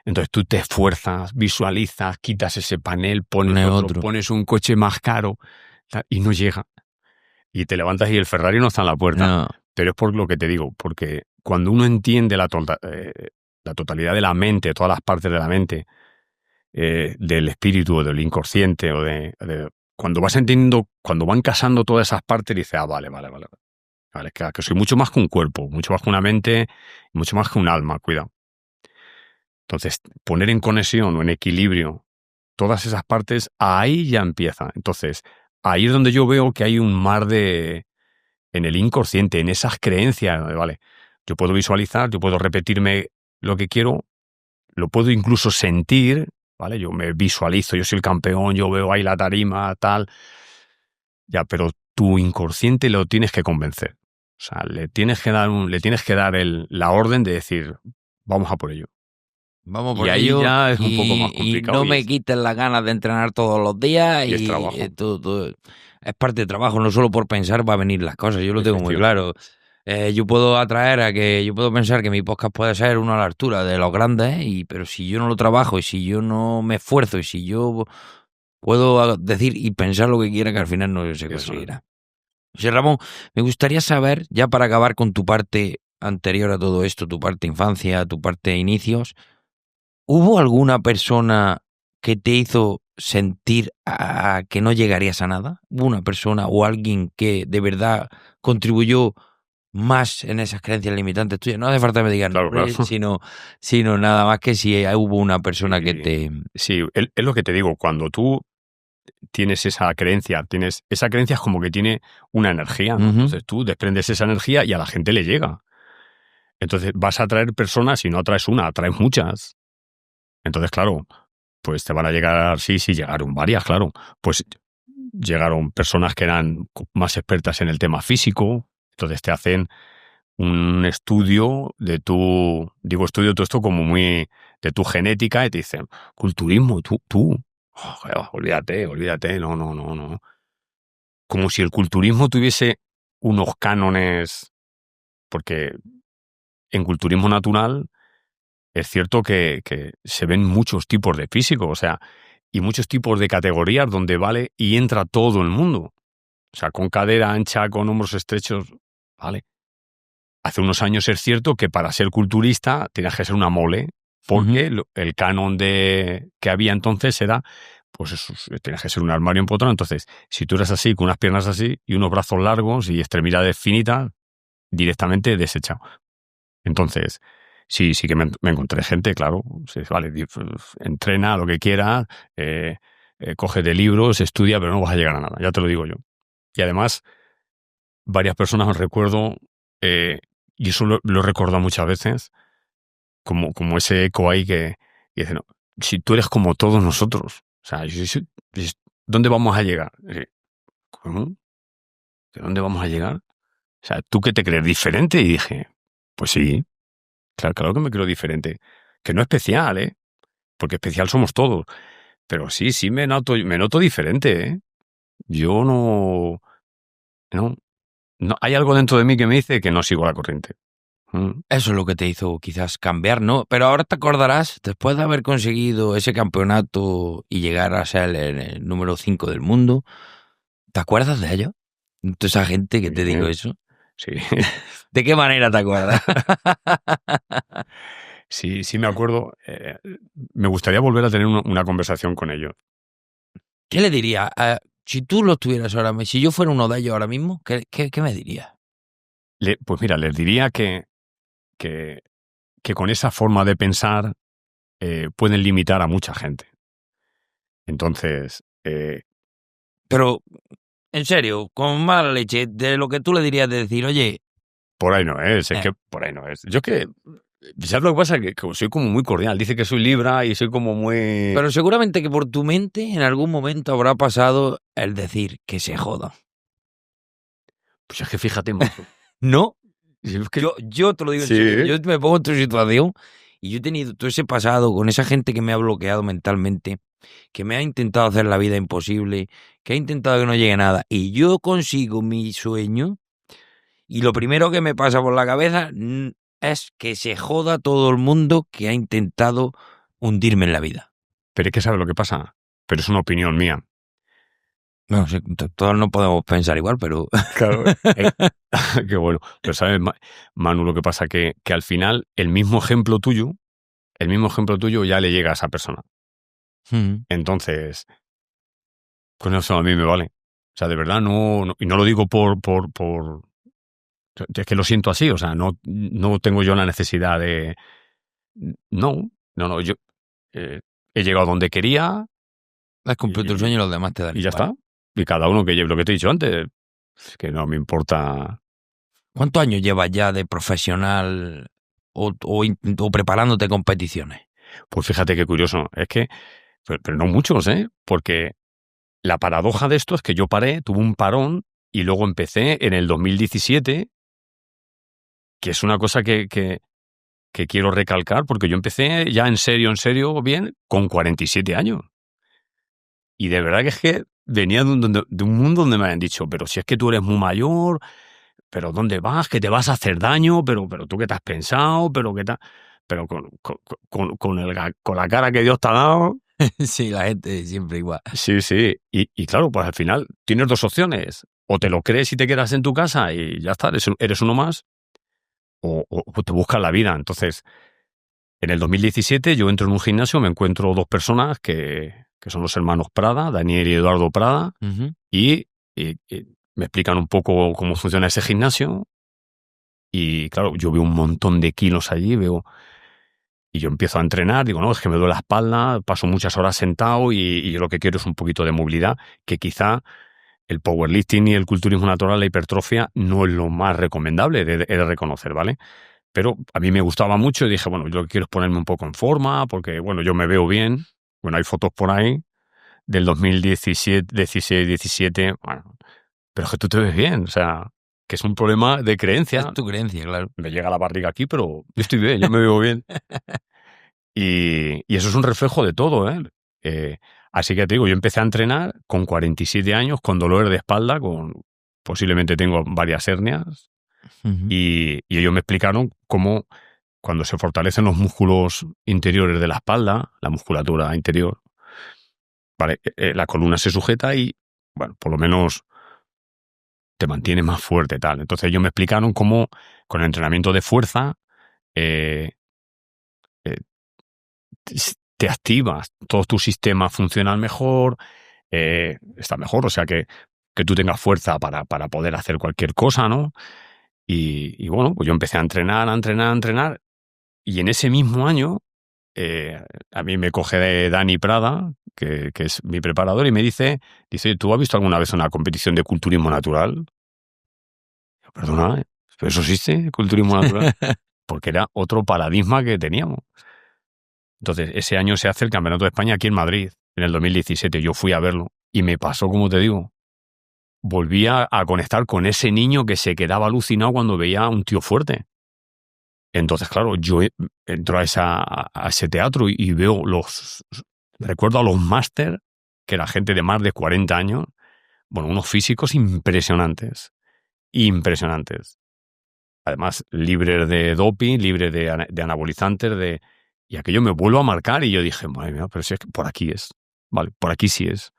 Entonces tú te esfuerzas, visualizas, quitas ese panel, pones otro, pones un coche más caro y no llega. Y te levantas y el Ferrari no está en la puerta. No. Pero es por lo que te digo, porque cuando uno entiende la totalidad de la mente, todas las partes de la mente, del espíritu o del inconsciente, o cuando vas entendiendo, cuando van casando todas esas partes, dices, vale, que soy mucho más que un cuerpo, mucho más que una mente, mucho más que un alma, cuidado. Entonces, poner en conexión o en equilibrio todas esas partes, ahí ya empieza. Entonces, ahí es donde yo veo que hay un mar en el inconsciente, en esas creencias, ¿vale? Yo puedo visualizar, yo puedo repetirme lo que quiero, lo puedo incluso sentir, ¿vale? Yo me visualizo, yo soy el campeón, yo veo ahí la tarima, tal. Ya, pero tu inconsciente lo tienes que convencer. O sea, le tienes que dar la orden de decir, vamos a por ello. Vamos por y ahí ello, ya es un poco más complicado. Y no me quiten las ganas de entrenar todos los días. Y es trabajo. Todo, es parte de trabajo, no solo por pensar va a venir las cosas. Yo lo tengo muy claro. Yo puedo yo puedo pensar que mi podcast puede ser uno a la altura de los grandes, pero si yo no lo trabajo y si yo no me esfuerzo y si yo puedo decir y pensar lo que quiera, que al final no se conseguirá. José Ramón, me gustaría saber, ya para acabar con tu parte anterior a todo esto, tu parte infancia, tu parte inicios, ¿hubo alguna persona que te hizo sentir que no llegarías a nada? ¿Hubo una persona o alguien que de verdad contribuyó más en esas creencias limitantes tuyas? No hace falta que me digas nombres, claro. Sino nada más que si hubo una persona que te... Sí, es lo que te digo, cuando tú tienes esa creencia es como que tiene una energía, ¿no? Entonces tú desprendes esa energía y a la gente le llega. Entonces vas a atraer personas y no atraes una, atraes muchas. Entonces, claro, pues te van a llegar, sí, llegaron varias, claro. Pues llegaron personas que eran más expertas en el tema físico, entonces te hacen un estudio de todo esto como muy de tu genética y te dicen, culturismo, tú. Olvídate, no. Como si el culturismo tuviese unos cánones, porque en culturismo natural es cierto que se ven muchos tipos de físicos, o sea, y muchos tipos de categorías donde vale y entra todo el mundo. O sea, con cadera ancha, con hombros estrechos, vale. Hace unos años es cierto que para ser culturista tenías que ser una mole, porque el canon que había entonces era, pues eso, tenías que ser un armario empotrado. Entonces, si tú eras así, con unas piernas así y unos brazos largos y extremidades finitas, directamente desechado. Entonces, sí que me encontré gente, claro, sí, vale, entrena lo que quiera, coge de libros, estudia, pero no vas a llegar a nada, ya te lo digo yo. Y además, varias personas os recuerdo, y eso lo he recordado muchas veces, como ese eco ahí que dice, no, si tú eres como todos nosotros, o sea, ¿dónde vamos a llegar? ¿Cómo? ¿De dónde vamos a llegar? O sea, ¿tú qué te crees diferente? Y dije, pues sí, claro que me creo diferente. Que no especial, ¿eh? Porque especial somos todos. Pero sí, me noto diferente, ¿eh? Yo no, hay algo dentro de mí que me dice que no sigo la corriente. Eso es lo que te hizo quizás cambiar, ¿no? Pero ahora te acordarás, después de haber conseguido ese campeonato y llegar a ser el número 5 del mundo, ¿te acuerdas de ello? Toda esa gente que te dijo eso. Sí. ¿De qué manera te acuerdas? sí me acuerdo. Me gustaría volver a tener una conversación con ellos. ¿Qué le diría? Si tú lo tuvieras ahora mismo, si yo fuera uno de ellos ahora mismo, ¿qué me dirías? Pues mira, les diría que con esa forma de pensar pueden limitar a mucha gente. Entonces, Pero, en serio, con mala leche, de lo que tú le dirías de decir, oye, por ahí no es que por ahí no es. Yo que, ¿sabes lo que pasa? Que soy como muy cordial. Dice que soy Libra y soy como muy... pero seguramente que por tu mente en algún momento habrá pasado el decir que se joda. Pues es que fíjate mucho. ¿No? Es que- Yo te lo digo en Sí. serio, yo me pongo en tu situación y yo he tenido todo ese pasado con esa gente que me ha bloqueado mentalmente, que me ha intentado hacer la vida imposible, que ha intentado que no llegue a nada, y yo consigo mi sueño y lo primero que me pasa por la cabeza es que se joda todo el mundo que ha intentado hundirme en la vida. Pero es que ¿sabes lo que pasa? Pero es una opinión mía. No sé, todos no podemos pensar igual, pero... Claro. Qué bueno. Pero ¿sabes, Manu, lo que pasa? Que al final el mismo ejemplo tuyo ya le llega a esa persona. Entonces, con eso a mí me vale. O sea, de verdad, no y no lo digo por... Es que lo siento así, o sea, no tengo yo la necesidad de... No, yo he llegado donde quería Has cumplido tu sueño y los demás te dan y ya igual. está. Y cada uno que lleve lo que te he dicho antes, que no me importa. ¿Cuántos años llevas ya de profesional o preparándote competiciones? Pues fíjate qué curioso, es que, pero no muchos, porque la paradoja de esto es que yo paré, tuve un parón y luego empecé en el 2017, que es una cosa que quiero recalcar, porque yo empecé ya en serio, bien, con 47 años. Y de verdad que es que venía de un mundo donde me habían dicho, pero si es que tú eres muy mayor, pero ¿dónde vas? Que te vas a hacer daño, pero tú qué te has pensado, pero qué tal. Pero con la cara que Dios te ha dado. Sí, la gente siempre igual. Sí. Y claro, pues al final tienes dos opciones. O te lo crees y te quedas en tu casa y ya está, eres uno más, o te buscas la vida. Entonces, en el 2017 yo entro en un gimnasio, me encuentro dos personas que son los hermanos Prada, Daniel y Eduardo Prada, y me explican un poco cómo funciona ese gimnasio. Y claro, yo veo un montón de kilos allí, y yo empiezo a entrenar, digo, no, es que me duele la espalda, paso muchas horas sentado y yo lo que quiero es un poquito de movilidad, que quizá el powerlifting y el culturismo natural, la hipertrofia, no es lo más recomendable, he de reconocer, ¿vale? Pero a mí me gustaba mucho y dije, bueno, yo lo que quiero es ponerme un poco en forma, porque, bueno, yo me veo bien. Bueno, hay fotos por ahí del 2017, 16, 17, bueno, pero es que tú te ves bien, o sea, que es un problema de creencia. Es tu creencia, claro. Me llega la barriga aquí, pero yo estoy bien, yo me veo bien. Y eso es un reflejo de todo, así que te digo, yo empecé a entrenar con 47 años, con dolores de espalda, posiblemente tengo varias hernias, y ellos me explicaron cómo cuando se fortalecen los músculos interiores de la espalda, la musculatura interior, vale, la columna se sujeta y, bueno, por lo menos te mantiene más fuerte, tal. Entonces ellos me explicaron cómo con el entrenamiento de fuerza te activas, todos tus sistemas funcionan mejor, está mejor, o sea que tú tengas fuerza para poder hacer cualquier cosa, ¿no? Y bueno, pues yo empecé a entrenar, y en ese mismo año a mí me coge Dani Prada, que es mi preparador, y me dice, ¿tú has visto alguna vez una competición de culturismo natural? Yo, perdona, ¿pero eso existe, culturismo natural? Porque era otro paradigma que teníamos. Entonces, ese año se hace el Campeonato de España aquí en Madrid, en el 2017. Yo fui a verlo y me pasó, como te digo, volví a conectar con ese niño que se quedaba alucinado cuando veía a un tío fuerte. Entonces, claro, yo entro a ese teatro y veo recuerdo a los máster, que era gente de más de 40 años, bueno, unos físicos impresionantes. Además, libres de doping, libres de anabolizantes, y aquello me vuelve a marcar y yo dije, madre mía, pero si es que por aquí es. Vale, por aquí sí es.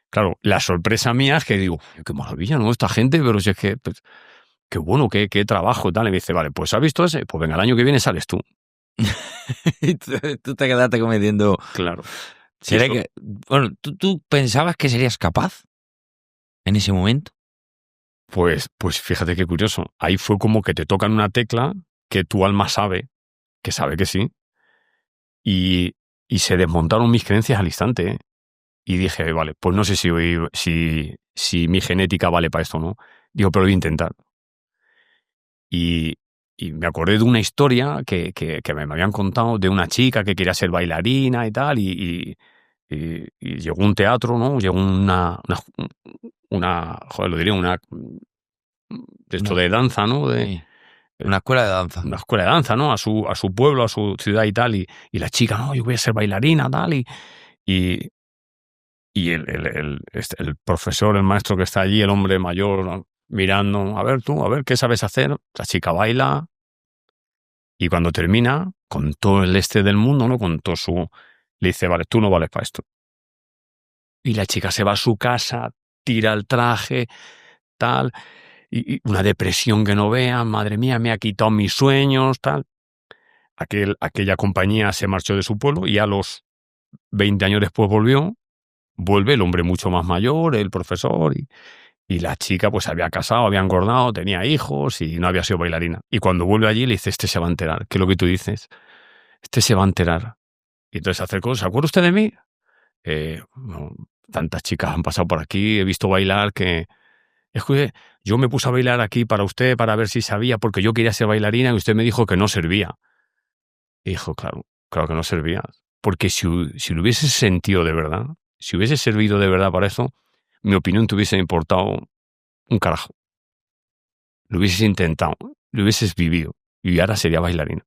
Claro, la sorpresa mía es que digo, qué maravilla, ¿no? Esta gente, pero si es que, pues, qué bueno, qué trabajo y tal. Y me dice, vale, pues ¿has visto ese? Pues venga, el año que viene sales tú. Y tú te quedaste como diciendo... Claro. ¿Será Eso- que, bueno, ¿tú pensabas que serías capaz en ese momento? Pues fíjate qué curioso. Ahí fue como que te tocan una tecla que tu alma sabe que sí, y, y se desmontaron mis creencias al instante, ¿eh? Y dije, vale, pues no sé si mi genética vale para esto o no. Digo, pero voy a intentar. Y, y me acordé de una historia que me habían contado de una chica que quería ser bailarina y tal, y llegó a un teatro, ¿no? Llegó joder, lo diría, de esto Una, de danza, ¿no? sí, una escuela de danza. Una escuela de danza, ¿no? A su pueblo, a su ciudad y tal, y la chica, no, yo voy a ser bailarina, tal, y, y el profesor, el maestro que está allí, el hombre mayor, ¿no? Mirando, a ver tú, a ver, ¿qué sabes hacer? La chica baila, y cuando termina, con todo el del mundo, ¿no? Con todo le dice, vale, tú no vales para esto. Y la chica se va a su casa, tira el traje, tal, y una depresión que no vean, madre mía, me ha quitado mis sueños, tal. Aquella compañía se marchó de su pueblo y a los 20 años después vuelve el hombre mucho más mayor, el profesor, y la chica pues se había casado, había engordado, tenía hijos y no había sido bailarina. Y cuando vuelve allí le dice, este se va a enterar, ¿qué es lo que tú dices? Este se va a enterar. Y entonces se acercó, ¿se acuerda usted de mí? No, tantas chicas han pasado por aquí, he visto bailar que... Es que yo me puse a bailar aquí para usted, para ver si sabía, porque yo quería ser bailarina y usted me dijo que no servía. Y dijo, claro que no servía. Porque si lo hubiese sentido de verdad, si hubiese servido de verdad para eso, mi opinión te hubiese importado un carajo. Lo hubieses intentado, lo hubieses vivido y ahora sería bailarina.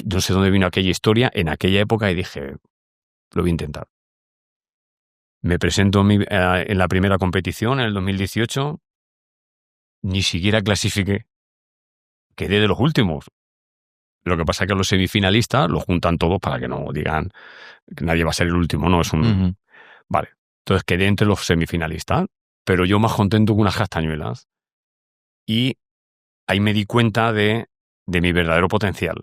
No sé dónde vino aquella historia en aquella época y dije, lo voy a intentar. Me presento en la primera competición en el 2018, ni siquiera clasifiqué, quedé de los últimos. Lo que pasa es que los semifinalistas los juntan todos para que no digan que nadie va a ser el último, no es un... Uh-huh. Vale, entonces quedé entre los semifinalistas, pero yo más contento que unas castañuelas. Y ahí me di cuenta de mi verdadero potencial.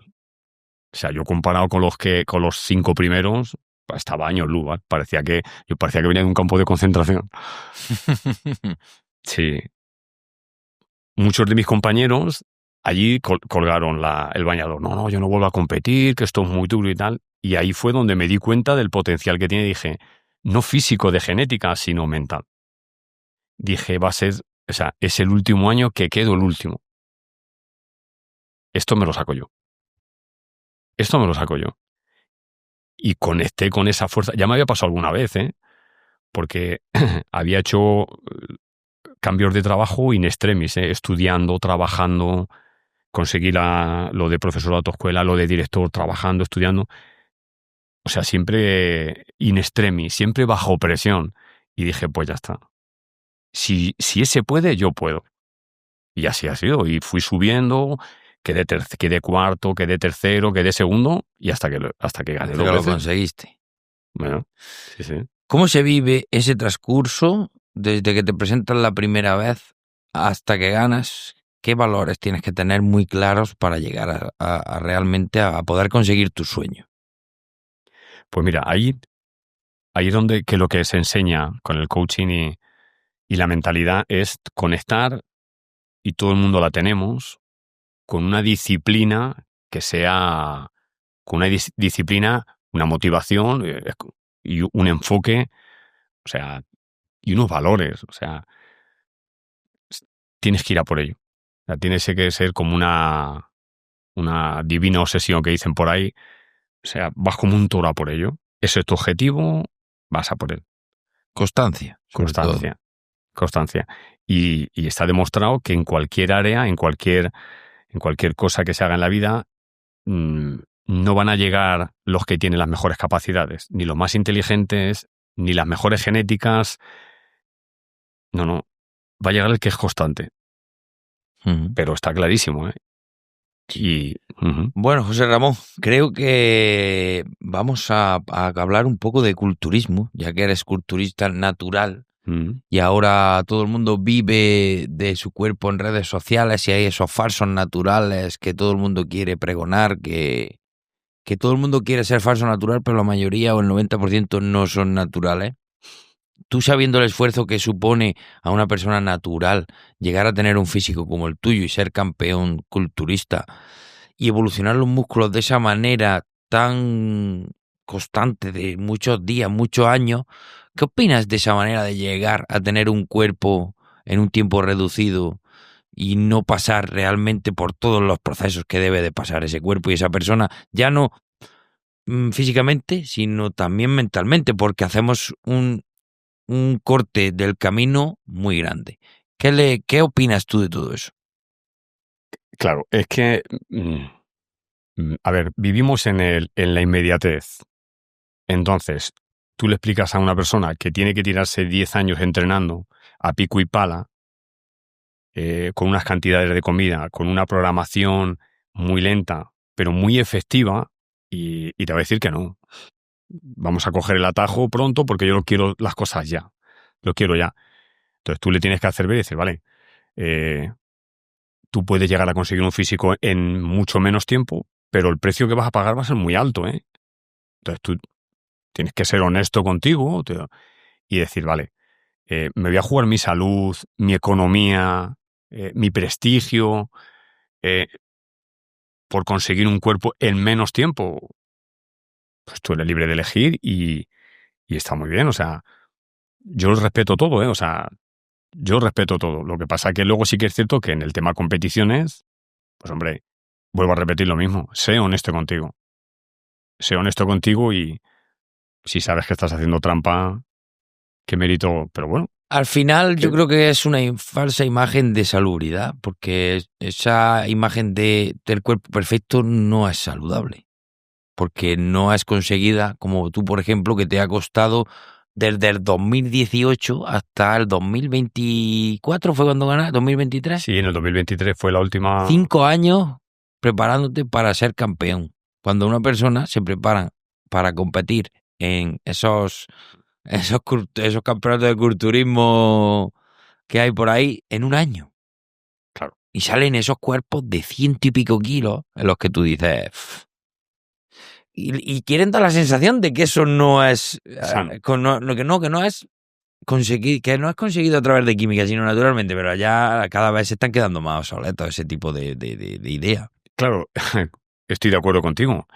O sea, yo comparado con los 5 primeros, estaba años luz, ¿vale? Parecía que venía de un campo de concentración. Sí. Muchos de mis compañeros allí colgaron el bañador. No, yo no vuelvo a competir, que esto es muy duro y tal. Y ahí fue donde me di cuenta del potencial que tiene. Dije, no físico de genética, sino mental. Dije, es el último año que quedo el último. Esto me lo saco yo. Y conecté con esa fuerza. Ya me había pasado alguna vez, porque había hecho cambios de trabajo in extremis, estudiando, trabajando, conseguí lo de profesor de autoescuela, lo de director, trabajando, estudiando. O sea, siempre in extremis, siempre bajo presión. Y dije, pues ya está. Si ese puede, yo puedo. Y así ha sido. Y fui subiendo, quedé cuarto, quedé tercero, quedé segundo, y hasta que gané Hasta que dos lo veces. conseguiste. Bueno, sí. ¿Cómo se vive ese transcurso desde que te presentas la primera vez hasta que ganas? ¿Qué valores tienes que tener muy claros para llegar a realmente a poder conseguir tu sueño? Pues mira, ahí es donde que lo que se enseña con el coaching y la mentalidad es conectar, y todo el mundo la tenemos, con una disciplina que sea, con una disciplina, una motivación y un enfoque, o sea, y unos valores, o sea, tienes que ir a por ello. O sea, tienes que ser como una divina obsesión que dicen por ahí, o sea, vas como un toro a por ello. Ese es tu objetivo, vas a por él. Constancia, sobre todo. Constancia. Y está demostrado que en cualquier área, en cualquier cosa que se haga en la vida, no van a llegar los que tienen las mejores capacidades, ni los más inteligentes, ni las mejores genéticas. No. Va a llegar el que es constante. Uh-huh. Pero está clarísimo, ¿eh? Bueno, José Ramón, creo que vamos a hablar un poco de culturismo, ya que eres culturista natural. Y ahora todo el mundo vive de su cuerpo en redes sociales y hay esos falsos naturales que todo el mundo quiere pregonar, que que todo el mundo quiere ser falso natural, pero la mayoría o el 90% no son naturales. Tú sabiendo el esfuerzo que supone a una persona natural llegar a tener un físico como el tuyo y ser campeón culturista y evolucionar los músculos de esa manera tan constante de muchos días, muchos años, ¿qué opinas de esa manera de llegar a tener un cuerpo en un tiempo reducido y no pasar realmente por todos los procesos que debe de pasar ese cuerpo y esa persona, ya no físicamente, sino también mentalmente, porque hacemos un corte del camino muy grande? ¿Qué opinas tú de todo eso? Claro, es que, a ver, vivimos en la inmediatez. Entonces, tú le explicas a una persona que tiene que tirarse 10 años entrenando a pico y pala, con unas cantidades de comida, con una programación muy lenta, pero muy efectiva, y te va a decir que no. Vamos a coger el atajo pronto porque yo lo quiero las cosas ya. Lo quiero ya. Entonces tú le tienes que hacer ver y decir, vale, tú puedes llegar a conseguir un físico en mucho menos tiempo, pero el precio que vas a pagar va a ser muy alto, ¿eh? Entonces tú tienes que ser honesto contigo y decir, vale, me voy a jugar mi salud, mi economía, mi prestigio, eh, por conseguir un cuerpo en menos tiempo. Pues tú eres libre de elegir y está muy bien. O sea, yo respeto todo, ¿eh? O sea, yo respeto todo. Lo que pasa es que luego sí que es cierto que en el tema competiciones, pues hombre, vuelvo a repetir lo mismo. Sé honesto contigo. Sé honesto contigo y si sabes que estás haciendo trampa, qué mérito. Pero bueno. Al final yo creo que es una falsa imagen de salubridad, porque esa imagen del cuerpo perfecto no es saludable, porque no es conseguida, como tú, por ejemplo, que te ha costado desde el 2018 hasta el 2024, ¿fue cuando ganaste? ¿2023? Sí, en el 2023 fue la última. 5 años preparándote para ser campeón. Cuando una persona se prepara para competir en esos campeonatos de culturismo que hay por ahí en un año. Claro. Y salen esos cuerpos de 100 y pico kilos en los que tú dices... Y quieren dar la sensación de que eso no es... que no es conseguir, que no es conseguido a través de química, sino naturalmente, pero ya cada vez se están quedando más obsoletos ese tipo de idea. Claro, estoy de acuerdo contigo.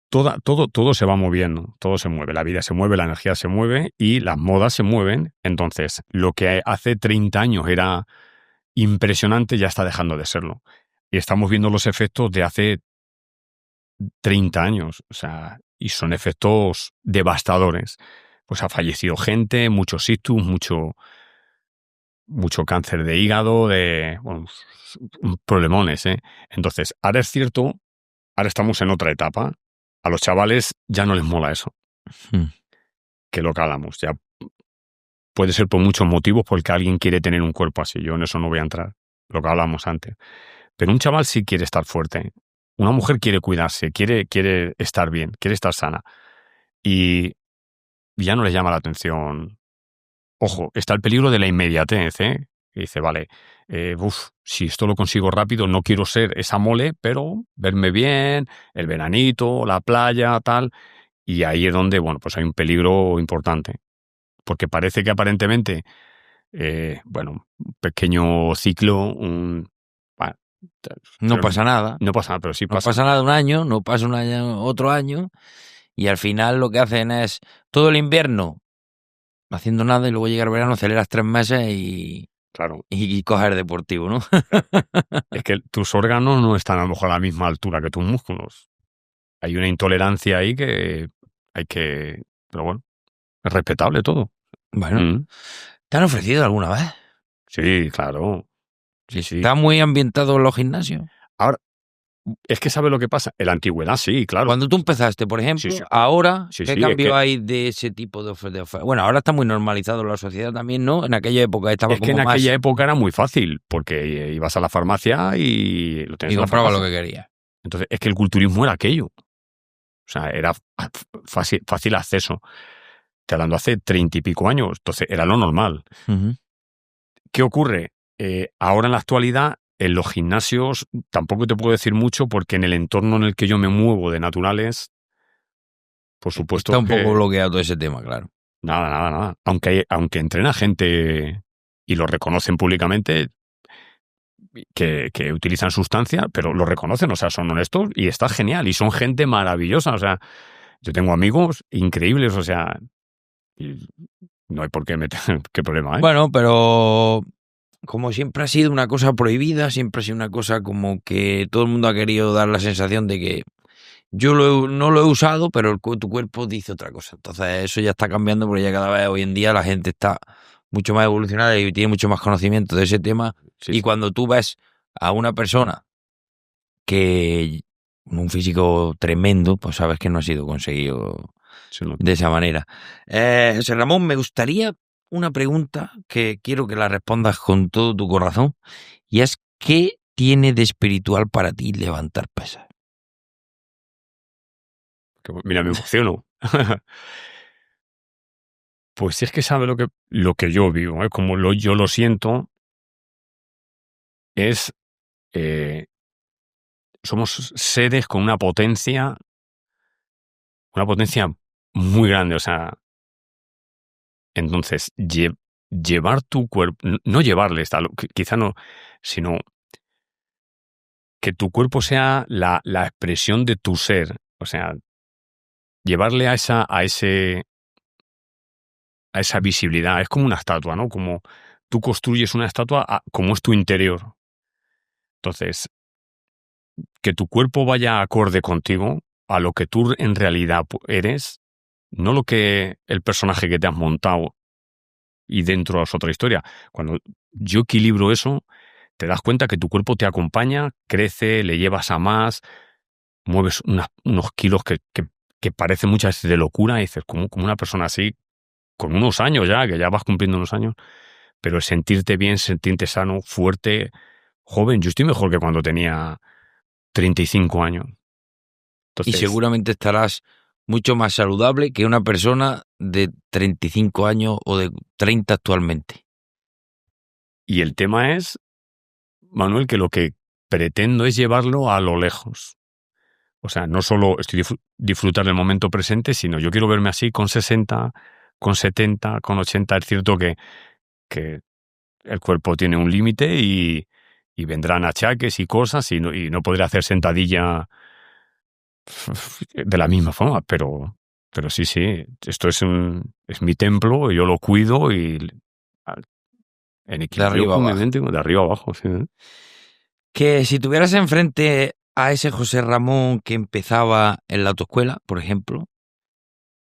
Todo se va moviendo, todo se mueve, la vida se mueve, la energía se mueve y las modas se mueven. Entonces, lo que hace 30 años era impresionante ya está dejando de serlo. Y estamos viendo los efectos de hace 30 años, o sea, y son efectos devastadores. Pues ha fallecido gente, muchos ictus, mucho cáncer de hígado, bueno, problemones, ¿eh? Entonces, ahora es cierto, ahora estamos en otra etapa. A los chavales ya no les mola eso. Que lo calamos. Ya puede ser por muchos motivos porque alguien quiere tener un cuerpo así. Yo en eso no voy a entrar. Lo que hablamos antes. Pero un chaval sí quiere estar fuerte. Una mujer quiere cuidarse, quiere estar bien, quiere estar sana. Y ya no les llama la atención. Ojo, está el peligro de la inmediatez, ¿eh? Y dice, vale, si esto lo consigo rápido, no quiero ser esa mole, pero verme bien, el veranito, la playa, tal. Y ahí es donde, bueno, pues hay un peligro importante. Porque parece que aparentemente, un pequeño ciclo, no pasa nada. No pasa nada, pero sí pasa. No pasa nada un año, no pasa un año, otro año, y al final lo que hacen es todo el invierno haciendo nada y luego llega el verano, aceleras 3 meses y... Claro. Y coger deportivo, ¿no? Es que tus órganos no están a lo mejor a la misma altura que tus músculos. Hay una intolerancia ahí que hay que... Pero bueno, es respetable todo. Bueno, ¿te han ofrecido alguna vez? Sí, claro. Sí. ¿Está muy ambientado en los gimnasios? Ahora, es que ¿sabes lo que pasa? En la antigüedad sí, claro. Cuando tú empezaste, por ejemplo, ahora, ¿qué cambio hay de ese tipo de oferta? Bueno, ahora está muy normalizado en la sociedad también, ¿no? En aquella época estaba como más... Es que en aquella época era muy fácil, porque ibas a la farmacia y lo tenías. Y comprabas lo que querías. Entonces, es que el culturismo era aquello. O sea, era fácil acceso. Te hablando hace 30 y pico años. Entonces, era lo normal. Uh-huh. ¿Qué ocurre? Ahora en la actualidad En los gimnasios tampoco te puedo decir mucho porque en el entorno en el que yo me muevo de naturales, por supuesto Está un poco que bloqueado todo ese tema, claro. nada. Aunque entrena gente y lo reconocen públicamente, que utilizan sustancias, pero lo reconocen, o sea, son honestos y está genial. Y son gente maravillosa, o sea, yo tengo amigos increíbles, o sea, y no hay por qué meter, qué problema hay. Bueno, pero como siempre ha sido una cosa prohibida, siempre ha sido una cosa como que todo el mundo ha querido dar la sensación de que no lo he usado, pero tu cuerpo dice otra cosa. Entonces eso ya está cambiando porque ya cada vez hoy en día la gente está mucho más evolucionada y tiene mucho más conocimiento de ese tema. Sí, Y sí. cuando tú ves a una persona que con un físico tremendo, pues sabes que no ha sido conseguido Sí, no. de esa manera. José Ramón, me gustaría una pregunta que quiero que la respondas con todo tu corazón, y es: ¿qué tiene de espiritual para ti levantar pesas? Mira, me emociono. Pues si es que sabe lo que yo vivo, ¿eh? Yo lo siento, es somos seres con una potencia muy grande, o sea, entonces llevar tu cuerpo, no llevarle, quizá no, sino que tu cuerpo sea la expresión de tu ser, o sea, llevarle a esa visibilidad, es como una estatua, ¿no? Como tú construyes una estatua como es tu interior. Entonces, que tu cuerpo vaya acorde contigo, a lo que tú en realidad eres, no lo que el personaje que te has montado y dentro es otra historia. Cuando yo equilibro eso, te das cuenta que tu cuerpo te acompaña, crece, le llevas a más, mueves unos kilos que parecen muchas veces de locura y dices, como una persona así, con unos años ya, que ya vas cumpliendo unos años, pero el sentirte bien, sentirte sano, fuerte, joven. Yo estoy mejor que cuando tenía 35 años. Y Entonces, seguramente estarás mucho más saludable que una persona de 35 años o de 30 actualmente. y el tema es, Manuel, que lo que pretendo es llevarlo a lo lejos. O sea, no solo estoy disfrutar del momento presente, sino yo quiero verme así con 60, con 70, con 80. Es cierto que el cuerpo tiene un límite y vendrán achaques y cosas y no podré hacer sentadilla de la misma forma, pero sí, esto es mi templo, yo lo cuido y en De equilibrio arriba con mi abajo. mente, de arriba abajo. Sí. Que si tuvieras enfrente a ese José Ramón que empezaba en la autoescuela, por ejemplo,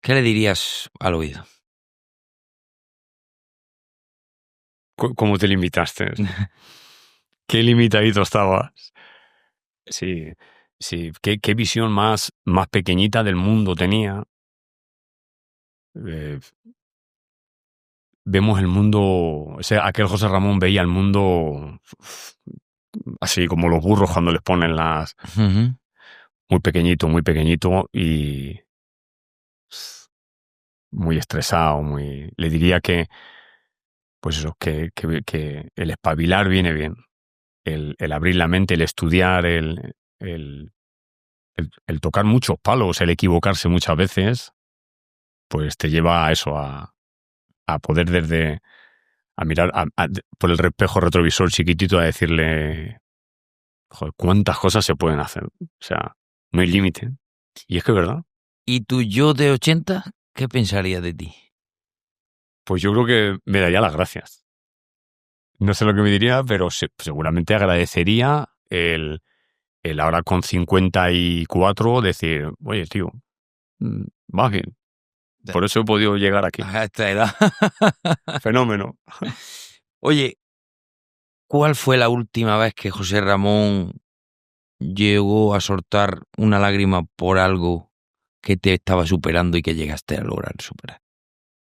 ¿qué le dirías al oído? ¿Cómo te limitaste? ¿Qué limitadito estabas? Sí, sí. ¿Qué visión más pequeñita del mundo tenía? Eh, Vemos el mundo, aquel José Ramón veía el mundo así como los burros cuando les ponen Ujú. muy pequeñito y muy estresado, le diría que, pues eso, que el espabilar viene bien, el abrir la mente, el estudiar, el, el tocar muchos palos, el equivocarse muchas veces, pues te lleva a eso, a poder a mirar por el espejo retrovisor chiquitito a decirle, joder, cuántas cosas se pueden hacer. O sea, no hay límite. Y es que es verdad. ¿Y tu yo de 80 qué pensaría de ti? Pues yo creo que me daría las gracias. No sé lo que me diría, pero seguramente agradecería el ahora con 54 decir, oye, tío, vas bien. Por eso he podido llegar aquí. A esta edad. Fenómeno. Oye, ¿cuál fue la última vez que José Ramón llegó a soltar una lágrima por algo que te estaba superando y que llegaste a lograr superar?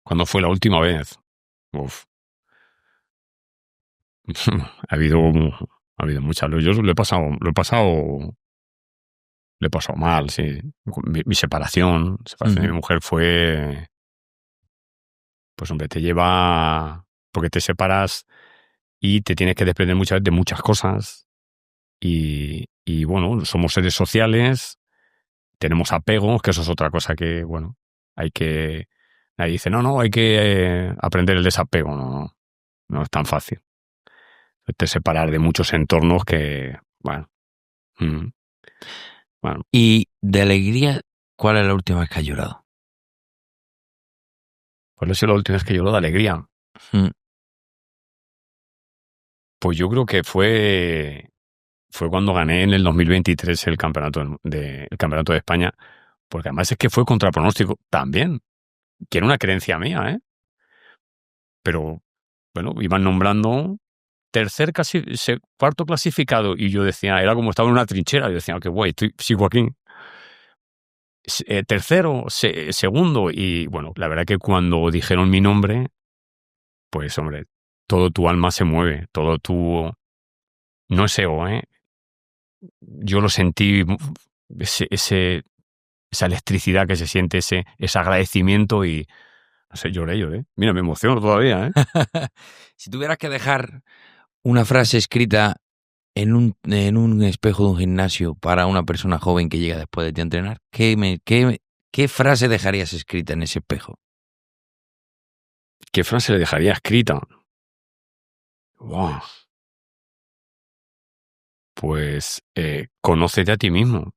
¿Cuándo fue la última vez? Uf. ha habido, ha habido muchas. Yo lo he pasado mal, sí. Mi separación de mi mujer fue, pues hombre, te lleva, porque te separas y te tienes que desprender muchas veces de muchas cosas. y bueno, somos seres sociales, tenemos apegos, que eso es otra cosa que, bueno, nadie dice, no, hay que aprender el desapego. No es tan fácil. Te separar de muchos entornos que, bueno. Bueno, Y de alegría, ¿cuál es la última vez que has llorado? pues eso es la última vez que lloró de alegría. Mm. Pues yo creo que fue cuando gané en el 2023 el campeonato el campeonato de España, porque además es que fue contra pronóstico también, que era una creencia mía, ¿eh? Pero, bueno, iban nombrando cuarto clasificado, y yo decía, era como estaba en una trinchera, yo decía, qué guay, sigo aquí. Tercero, segundo, y bueno, la verdad que cuando dijeron mi nombre, pues hombre, todo tu alma se mueve, todo tu... No es ego, ¿eh? Yo lo sentí, esa electricidad que se siente, ese agradecimiento, y no sé, lloré. Mira, me emociono todavía, ¿eh? Si tuvieras que dejar una frase escrita en un espejo de un gimnasio para una persona joven que llega después de ti a entrenar, ¿qué frase dejarías escrita en ese espejo? ¿Qué frase le dejaría escrita? Wow. Pues conócete a ti mismo.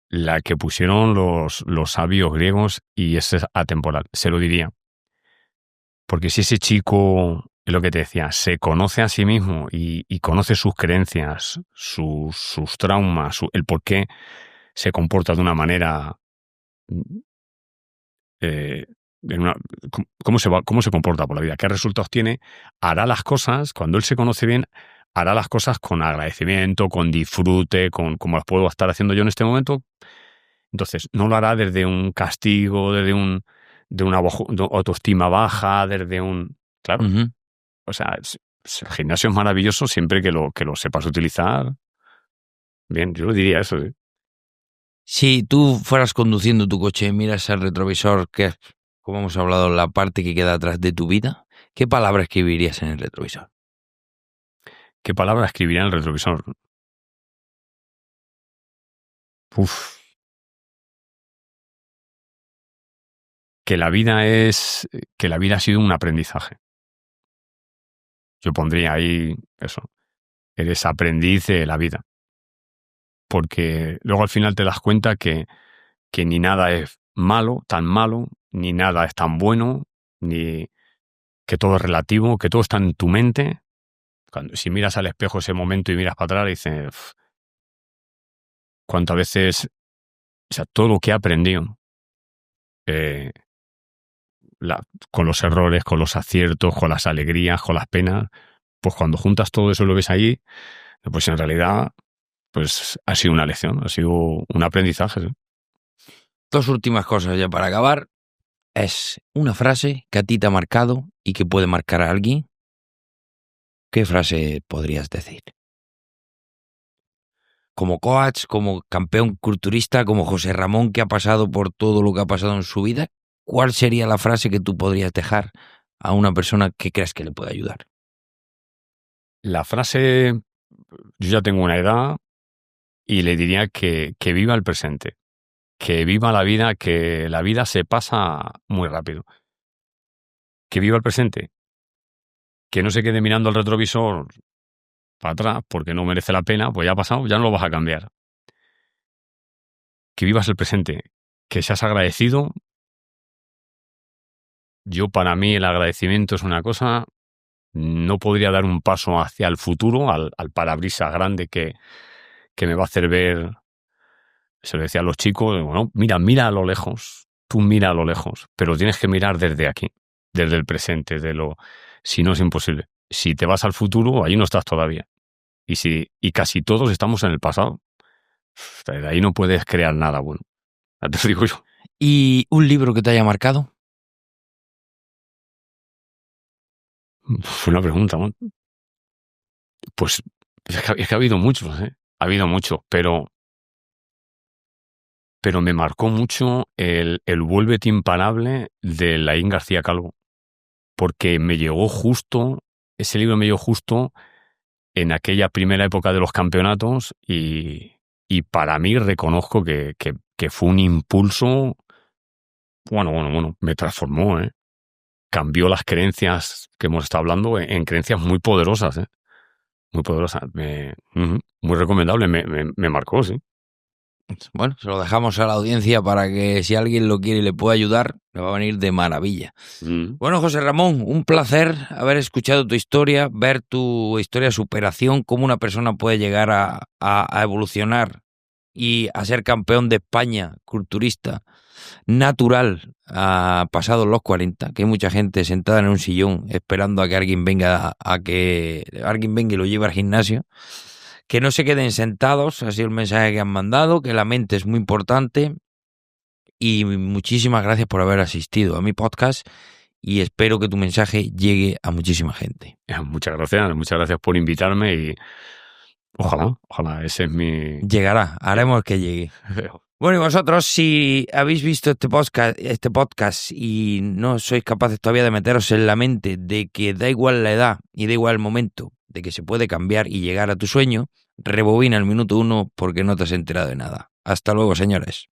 La que pusieron los sabios griegos, y es atemporal, se lo diría. Porque si ese chico, es lo que te decía, se conoce a sí mismo y conoce sus creencias, sus traumas, el por qué se comporta de una manera, eh, cómo se comporta por la vida, qué resultados tiene, hará las cosas, cuando él se conoce bien, hará las cosas con agradecimiento, con disfrute, como las puedo estar haciendo yo en este momento. Entonces, no lo hará desde un castigo, de una autoestima baja, desde un... Claro, Ujú. o sea, el gimnasio es maravilloso siempre que lo sepas utilizar. Bien, yo lo diría eso, ¿eh? Si tú fueras conduciendo tu coche y miras al retrovisor, que es, como hemos hablado, la parte que queda atrás de tu vida, ¿qué palabra escribirías en el retrovisor? ¿Qué palabra escribiría en el retrovisor? Uf. Que la vida ha sido un aprendizaje. Yo pondría ahí eso. Eres aprendiz de la vida. Porque luego al final te das cuenta que ni nada es malo, tan malo, ni nada es tan bueno, ni que todo es relativo, que todo está en tu mente. Si miras al espejo ese momento y miras para atrás, dices, cuántas veces, o sea, todo lo que he aprendido, eh, con los errores, con los aciertos, con las alegrías, con las penas, pues cuando juntas todo eso y lo ves ahí, pues en realidad, pues ha sido una lección, ha sido un aprendizaje, ¿sí? Dos últimas cosas ya para acabar. Es una frase que a ti te ha marcado y que puede marcar a alguien. ¿Qué frase podrías decir? Como coach, como campeón culturista, como José Ramón, que ha pasado por todo lo que ha pasado en su vida, ¿cuál sería la frase que tú podrías dejar a una persona que creas que le puede ayudar? La frase, yo ya tengo una edad y le diría que viva el presente, que viva la vida, que la vida se pasa muy rápido. Que viva el presente, que no se quede mirando el retrovisor para atrás porque no merece la pena, pues ya ha pasado, ya no lo vas a cambiar. Que vivas el presente, que seas agradecido. Para mí el agradecimiento es una cosa, no podría dar un paso hacia el futuro, al parabrisas grande que me va a hacer ver, se lo decía a los chicos, bueno, mira a lo lejos, tú mira a lo lejos, pero tienes que mirar desde aquí, desde el presente, si no es imposible. Si te vas al futuro, ahí no estás todavía. Y casi todos estamos en el pasado. De ahí no puedes crear nada bueno. Ya te lo digo yo. ¿Y un libro que te haya marcado? Fue una pregunta, ¿no? Pues es que ha habido muchos, ¿eh? Ha habido muchos, pero me marcó mucho el Vuélvete imparable de Laín García Calvo, porque ese libro me llegó justo en aquella primera época de los campeonatos y para mí reconozco que fue un impulso, bueno, me transformó, ¿eh? Cambió las creencias que hemos estado hablando en creencias muy poderosas, ¿eh? Muy poderosas. Muy recomendable, me marcó, sí. Bueno, se lo dejamos a la audiencia para que si alguien lo quiere y le puede ayudar, le va a venir de maravilla. Bueno, José Ramón, un placer haber escuchado tu historia, ver tu historia de superación, cómo una persona puede llegar a evolucionar y a ser campeón de España, culturista, natural, pasados los 40, que hay mucha gente sentada en un sillón esperando a que alguien venga y lo lleve al gimnasio. Que no se queden sentados, ha sido el mensaje que han mandado, que la mente es muy importante y muchísimas gracias por haber asistido a mi podcast y espero que tu mensaje llegue a muchísima gente. Muchas gracias por invitarme y ojalá ese es mi... Llegará, haremos que llegue. Bueno, y vosotros, si habéis visto este podcast y no sois capaces todavía de meteros en la mente de que da igual la edad y da igual el momento, de que se puede cambiar y llegar a tu sueño, rebobina el minuto 1 porque no te has enterado de nada. Hasta luego, señores.